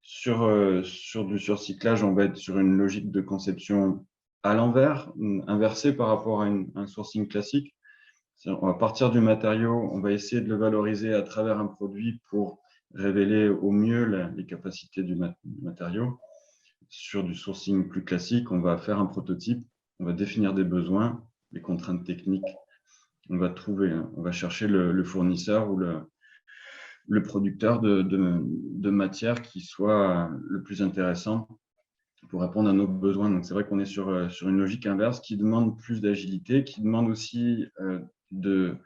Sur du surcyclage, on va être sur une logique de conception à l'envers, inversée par rapport à un sourcing classique. On va partir du matériau, on va essayer de le valoriser à travers un produit pour révéler au mieux les capacités du matériau. Sur du sourcing plus classique, on va faire un prototype, on va définir des besoins, les contraintes techniques. On va chercher le fournisseur ou le producteur de matière qui soit le plus intéressant pour répondre à nos besoins. Donc, c'est vrai qu'on est sur une logique inverse qui demande plus d'agilité, qui demande aussi de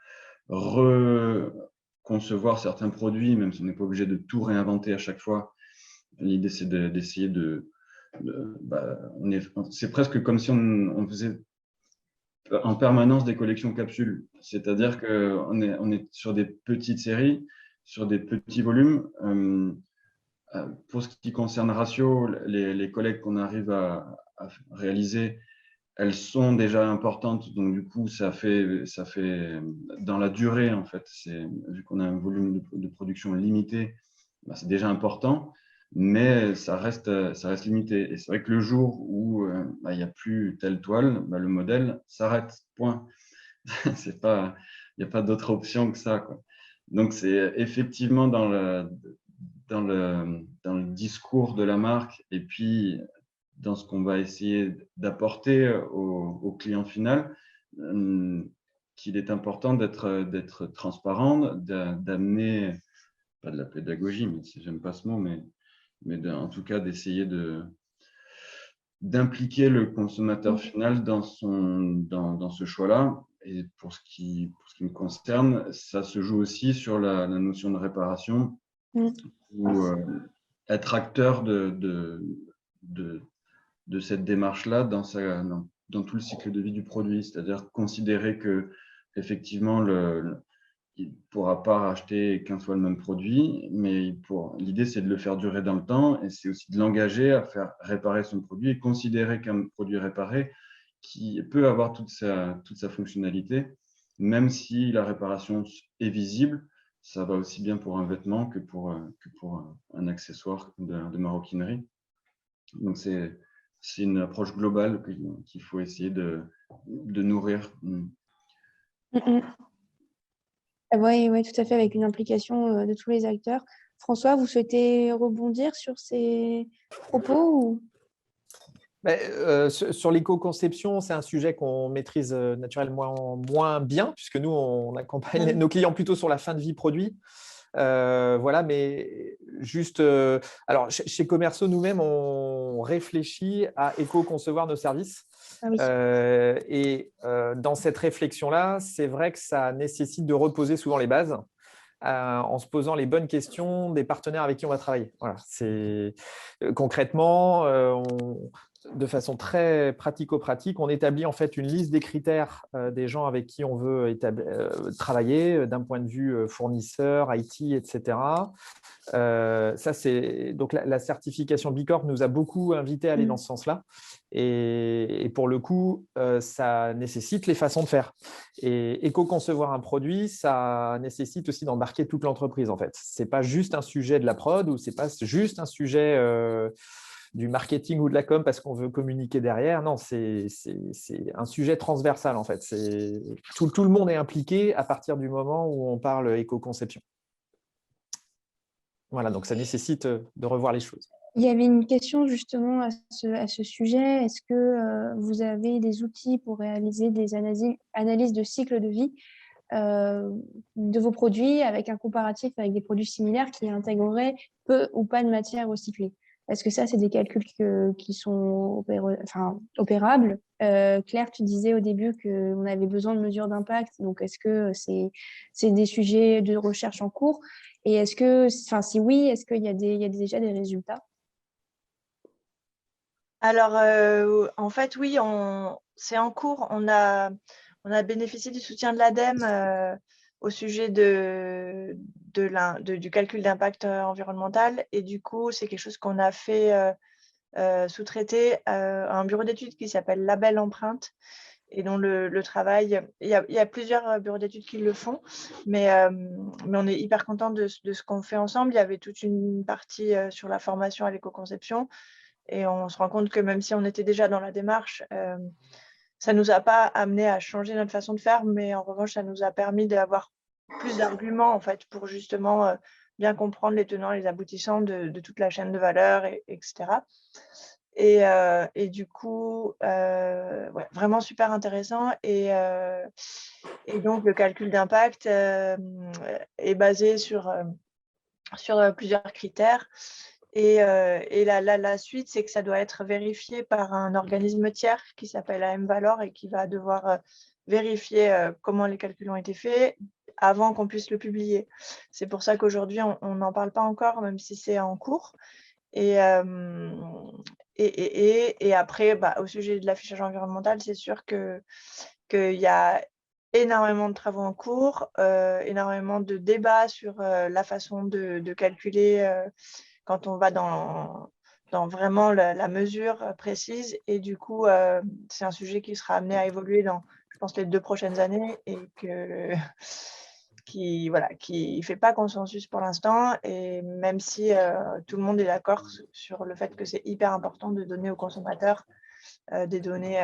reconcevoir certains produits, même si on n'est pas obligé de tout réinventer à chaque fois. L'idée, c'est d'essayer c'est presque comme si on faisait en permanence des collections capsules. C'est-à-dire qu'on est sur des petites séries, sur des petits volumes. Pour ce qui concerne Ratio, les collectes qu'on arrive à réaliser, elles sont déjà importantes, donc du coup, ça fait dans la durée, en fait, vu qu'on a un volume de production limité, c'est déjà important. mais ça reste limité. Et c'est vrai que le jour où il n'y a plus telle toile, le modèle s'arrête, point. Il n'y a pas d'autre option que ça, quoi. Donc, c'est effectivement dans le discours de la marque et puis dans ce qu'on va essayer d'apporter au client final, qu'il est important d'être transparent, d'amener, pas de la pédagogie, mais j'aime pas ce mot, mais en tout cas d'essayer d'impliquer le consommateur final dans ce choix-là. Et pour ce qui me concerne, ça se joue aussi sur la notion de réparation, ou être acteur de cette démarche-là dans tout le cycle de vie du produit. C'est-à-dire considérer que effectivement, il ne pourra pas racheter 15 fois le même produit, mais l'idée, c'est de le faire durer dans le temps, et c'est aussi de l'engager à faire réparer son produit et considérer qu'un produit réparé qui peut avoir toute sa fonctionnalité, même si la réparation est visible. Ça va aussi bien pour un vêtement que pour un accessoire de maroquinerie. Donc, c'est une approche globale qu'il faut essayer de nourrir. Oui, tout à fait, avec une implication de tous les acteurs. François, vous souhaitez rebondir sur ces propos ou... Sur l'éco-conception, c'est un sujet qu'on maîtrise naturellement moins bien, puisque nous, on accompagne nos clients plutôt sur la fin de vie produit. Voilà, mais juste, alors chez Commerceau, nous-mêmes, on réfléchit à éco-concevoir nos services. Ah oui. Dans cette réflexion-là, c'est vrai que ça nécessite de reposer souvent les bases en se posant les bonnes questions des partenaires avec qui on va travailler. Voilà, concrètement, de façon très pratico-pratique, on établit en fait une liste des critères des gens avec qui on veut travailler d'un point de vue fournisseur, IT, etc. Donc la certification B Corp nous a beaucoup invités à aller dans ce sens-là. Et pour le coup, ça nécessite les façons de faire. Et éco-concevoir un produit, ça nécessite aussi d'embarquer toute l'entreprise, en fait. Ce n'est pas juste un sujet de la prod ou ce n'est pas juste un sujet du marketing ou de la com parce qu'on veut communiquer derrière. Non, c'est un sujet transversal, en fait. Tout le monde est impliqué à partir du moment où on parle éco-conception. Voilà, donc ça nécessite de revoir les choses. Il y avait une question justement à ce sujet. Est-ce que vous avez des outils pour réaliser des analyses de cycle de vie de vos produits avec un comparatif avec des produits similaires qui intégreraient peu ou pas de matière recyclée? Est-ce que ça, c'est des calculs qui sont opérables? Claire, tu disais au début qu'on avait besoin de mesures d'impact. Donc, est-ce que c'est des sujets de recherche en cours? Et est-ce que, si oui, est-ce qu'il y a déjà des résultats? Alors, en fait, oui, c'est en cours. On a bénéficié du soutien de l'ADEME au sujet du calcul d'impact environnemental. Et du coup, c'est quelque chose qu'on a fait sous-traiter à un bureau d'études qui s'appelle Label Empreinte, et dont le travail, il y a plusieurs bureaux d'études qui le font, mais on est hyper content de ce qu'on fait ensemble. Il y avait toute une partie sur la formation à l'éco-conception, et on se rend compte que même si on était déjà dans la démarche, ça ne nous a pas amené à changer notre façon de faire, mais en revanche, ça nous a permis d'avoir plus d'arguments en fait, pour justement bien comprendre les tenants et les aboutissants de toute la chaîne de valeur, etc. Et du coup, vraiment super intéressant. Et donc, le calcul d'impact est basé sur plusieurs critères. Et la suite, c'est que ça doit être vérifié par un organisme tiers qui s'appelle AM Valor et qui va devoir vérifier comment les calculs ont été faits avant qu'on puisse le publier. C'est pour ça qu'aujourd'hui, on n'en parle pas encore, même si c'est en cours. Et après, au sujet de l'affichage environnemental, c'est sûr qu'il y a énormément de travaux en cours, énormément de débats sur la façon de calculer quand on va dans vraiment la mesure précise. Et du coup, c'est un sujet qui sera amené à évoluer dans, je pense, les 2 prochaines années, et voilà, qui fait pas consensus pour l'instant. Et même si tout le monde est d'accord sur le fait que c'est hyper important de donner aux consommateurs des données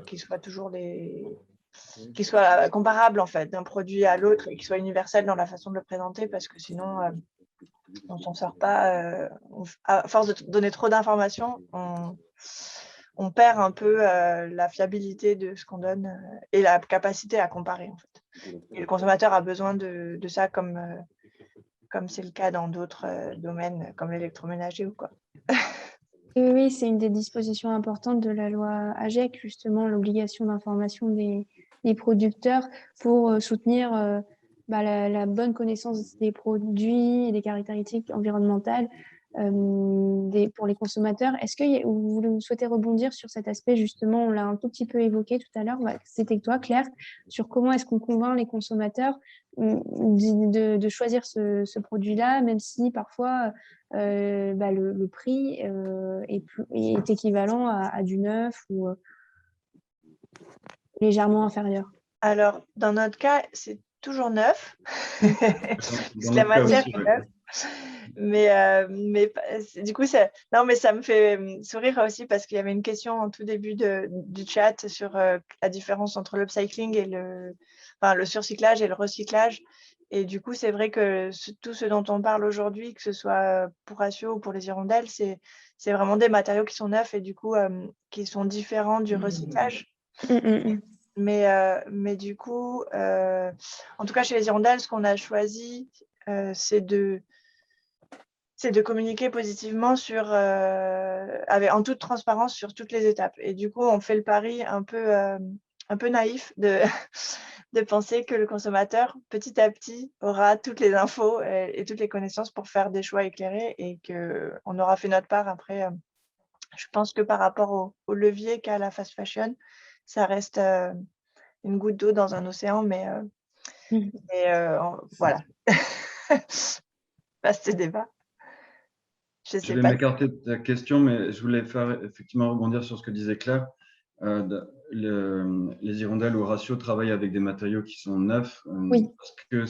qui soient toujours qui soient comparables en fait d'un produit à l'autre et qui soient universelles dans la façon de le présenter, parce que sinon on s'en sort pas. À force de donner trop d'informations, on perd un peu la fiabilité de ce qu'on donne et la capacité à comparer en fait. Et le consommateur a besoin de ça comme c'est le cas dans d'autres domaines comme l'électroménager ou quoi. Oui, c'est une des dispositions importantes de la loi AGEC, justement, l'obligation d'information des producteurs pour soutenir la bonne connaissance des produits et des caractéristiques environnementales pour les consommateurs. Est-ce que vous souhaitez rebondir sur cet aspect, justement, on l'a un tout petit peu évoqué tout à l'heure, c'était toi, Claire, sur comment est-ce qu'on convainc les consommateurs de choisir ce produit-là, même si parfois le prix est équivalent à du neuf ou légèrement inférieur. Alors, dans notre cas, c'est toujours neuf. Dans La notre cas matière aussi, est ouais. neuve. Mais du coup, ça me fait sourire aussi parce qu'il y avait une question en tout début du chat sur la différence entre l'upcycling et le surcyclage et le recyclage. Et du coup, c'est vrai que tout ce dont on parle aujourd'hui, que ce soit pour Ratio ou pour les hirondelles, c'est vraiment des matériaux qui sont neufs et du coup, qui sont différents du recyclage. Mais du coup, en tout cas, chez les hirondelles, ce qu'on a choisi, c'est de communiquer positivement en toute transparence sur toutes les étapes. Et du coup, on fait le pari un peu naïf de penser que le consommateur, petit à petit, aura toutes les infos et toutes les connaissances pour faire des choix éclairés et qu'on aura fait notre part. Après, je pense que par rapport au levier qu'a la fast fashion, ça reste une goutte d'eau dans un océan, mais voilà. Vaste débat. Je vais m'écarter de ta question, mais je voulais faire effectivement rebondir sur ce que disait Claire. Les hirondelles ou Ratio travaillent avec des matériaux qui sont neufs parce que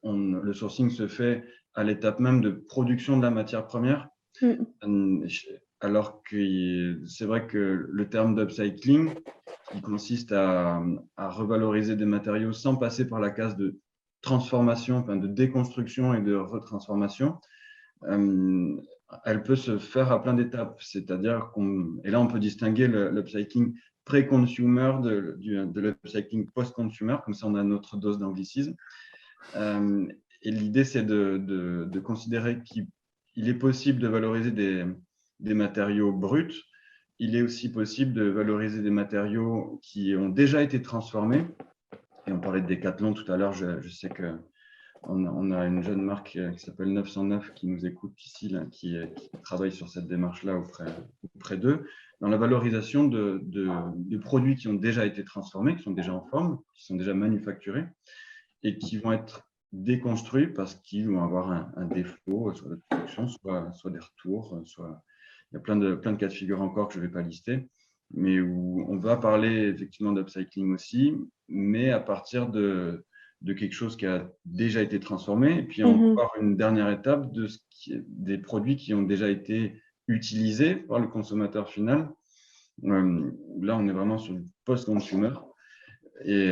le sourcing se fait à l'étape même de production de la matière première. Alors que c'est vrai que le terme d'upcycling, qui consiste à revaloriser des matériaux sans passer par la case de transformation, enfin de déconstruction et de retransformation, elle peut se faire à plein d'étapes. C'est-à-dire et là, on peut distinguer l'upcycling pré-consumer de l'upcycling post-consumer, comme ça on a notre dose d'anglicisme. Et l'idée, c'est de considérer qu'il est possible de valoriser des matériaux bruts. Il est aussi possible de valoriser des matériaux qui ont déjà été transformés. Et on parlait de Decathlon tout à l'heure. Je sais qu'on a une jeune marque qui s'appelle 909 qui nous écoute ici, là, qui travaille sur cette démarche-là auprès d'eux, dans la valorisation de produits qui ont déjà été transformés, qui sont déjà en forme, qui sont déjà manufacturés et qui vont être déconstruits parce qu'ils vont avoir un défaut, soit de production, soit des retours, il y a plein de cas de figure encore que je ne vais pas lister, mais où on va parler effectivement d'upcycling aussi, mais à partir de quelque chose qui a déjà été transformé. Et puis, on va voir une dernière étape des produits qui ont déjà été utilisés par le consommateur final. Là, on est vraiment sur le post-consumer. Et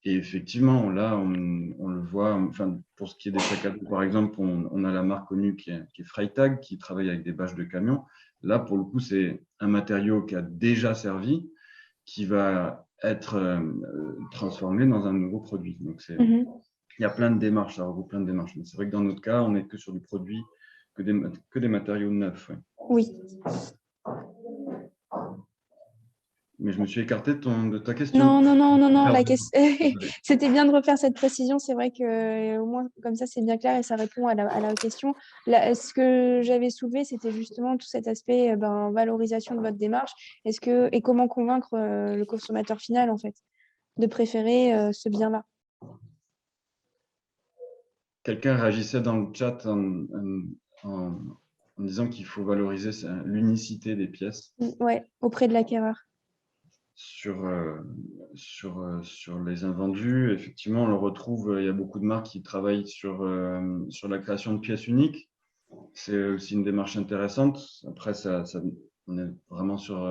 effectivement, là, on le voit, enfin, pour ce qui est des sacs à dos, par exemple, on a la marque connue qui est Freytag, qui travaille avec des bâches de camions. Là, pour le coup, c'est un matériau qui a déjà servi, qui va être transformé dans un nouveau produit. Donc, il y a plein de démarches, ça regroupe plein de démarches. Mais c'est vrai que dans notre cas, on n'est que sur du produit, que des matériaux neufs. Ouais. Oui. Mais je me suis écarté de ta question. Non. C'était bien de refaire cette précision. C'est vrai que au moins comme ça, c'est bien clair et ça répond à la question. Là, ce que j'avais soulevé, c'était justement tout cet aspect valorisation de votre démarche. Et comment convaincre le consommateur final en fait de préférer ce bien-là. Quelqu'un réagissait dans le chat en disant qu'il faut valoriser l'unicité des pièces. Ouais, auprès de l'acquéreur. sur les invendus. Effectivement, on le retrouve, il y a beaucoup de marques qui travaillent sur la création de pièces uniques. C'est aussi une démarche intéressante. Après, on est vraiment sur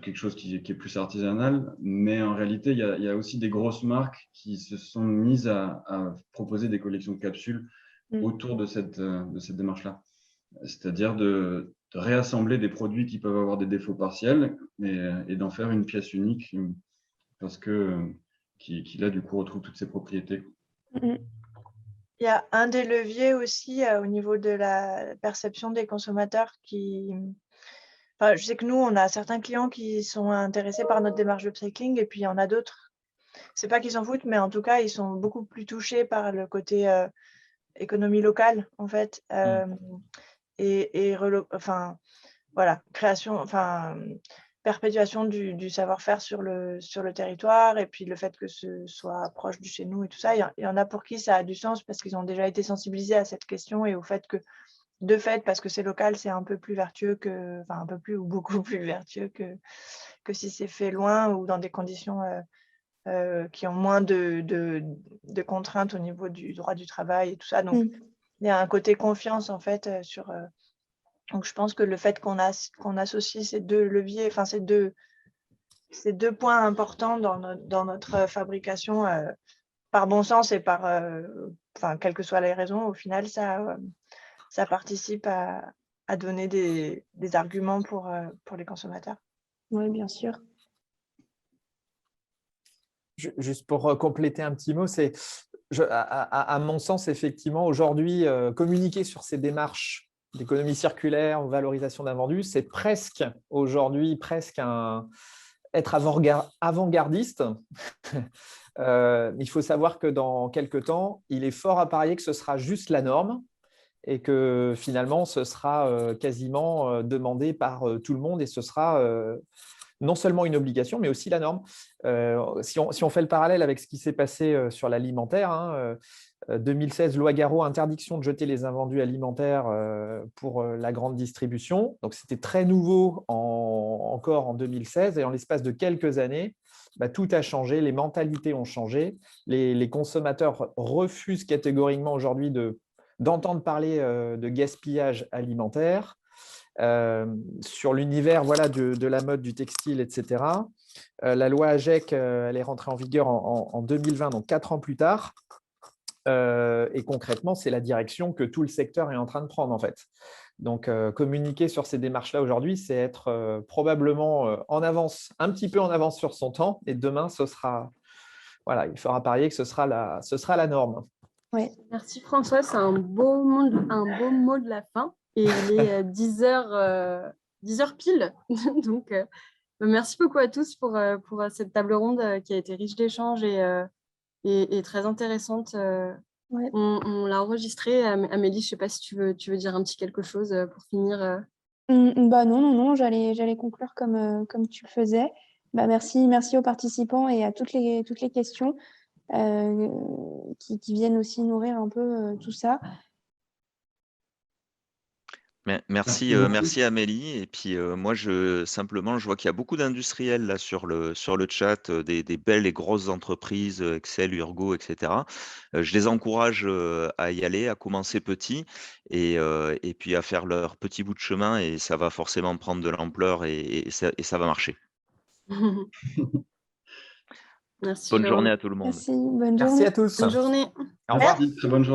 quelque chose qui est plus artisanal. Mais en réalité, il y a aussi des grosses marques qui se sont mises à proposer des collections de capsules autour de cette démarche-là. C'est-à-dire de réassembler des produits qui peuvent avoir des défauts partiels et d'en faire une pièce unique parce qui là, du coup, retrouve toutes ses propriétés. Il y a un des leviers aussi au niveau de la perception des consommateurs Enfin, je sais que nous, on a certains clients qui sont intéressés par notre démarche d'upcycling et puis il y en a d'autres. C'est pas qu'ils s'en foutent, mais en tout cas, ils sont beaucoup plus touchés par le côté économie locale, en fait. Enfin, voilà, perpétuation du savoir-faire sur le territoire et puis le fait que ce soit proche de chez nous et tout ça. Il y en a pour qui ça a du sens parce qu'ils ont déjà été sensibilisés à cette question et au fait que, de fait, parce que c'est local, c'est un peu plus vertueux un peu plus ou beaucoup plus vertueux que si c'est fait loin ou dans des conditions qui ont moins de contraintes au niveau du droit du travail et tout ça. Donc, il y a un côté confiance, en fait, donc, je pense que le fait qu'on associe ces deux leviers, enfin, ces deux points importants dans notre fabrication, par bon sens et quelles que soient les raisons, au final, ça participe à donner des arguments pour les consommateurs. Oui, bien sûr. Juste pour compléter un petit mot, à mon sens, effectivement, aujourd'hui, communiquer sur ces démarches d'économie circulaire, valorisation d'invendus, c'est aujourd'hui être avant-gardiste. Il faut savoir que dans quelques temps, il est fort à parier que ce sera juste la norme et que finalement, ce sera quasiment demandé par tout le monde et ce sera non seulement une obligation, mais aussi la norme. Si on fait le parallèle avec ce qui s'est passé sur l'alimentaire, 2016, loi Garot, interdiction de jeter les invendus alimentaires pour la grande distribution. Donc, c'était très nouveau encore en 2016 et en l'espace de quelques années, tout a changé, les mentalités ont changé. Les consommateurs refusent catégoriquement aujourd'hui d'entendre parler de gaspillage alimentaire. Sur l'univers de la mode, du textile, etc. La loi AGEC, elle est rentrée en vigueur en 2020, donc 4 ans plus tard. Et concrètement, c'est la direction que tout le secteur est en train de prendre, en fait. Donc, communiquer sur ces démarches-là aujourd'hui, c'est être probablement en avance, un petit peu en avance sur son temps. Et demain, il faudra parier que ce sera la norme. Ouais. Merci François, c'est un beau mot de la fin. Et il est 10 heures pile. Donc, merci beaucoup à tous pour cette table ronde qui a été riche d'échanges et très intéressante. Ouais. On l'a enregistrée. Amélie, je ne sais pas si tu veux dire un petit quelque chose pour finir. Non, j'allais conclure comme tu le faisais. Merci aux participants et à toutes les questions qui viennent aussi nourrir un peu tout ça. Merci Amélie. Et puis moi, je vois qu'il y a beaucoup d'industriels là sur le chat, des belles et grosses entreprises, Excel, Urgo, etc. Je les encourage à y aller, à commencer petit et puis à faire leur petit bout de chemin et ça va forcément prendre de l'ampleur et ça va marcher. Merci. Bonne journée à tout le monde. Merci, bonne journée. Merci à tous. Bonne journée. Au revoir. Merci, très bonne journée.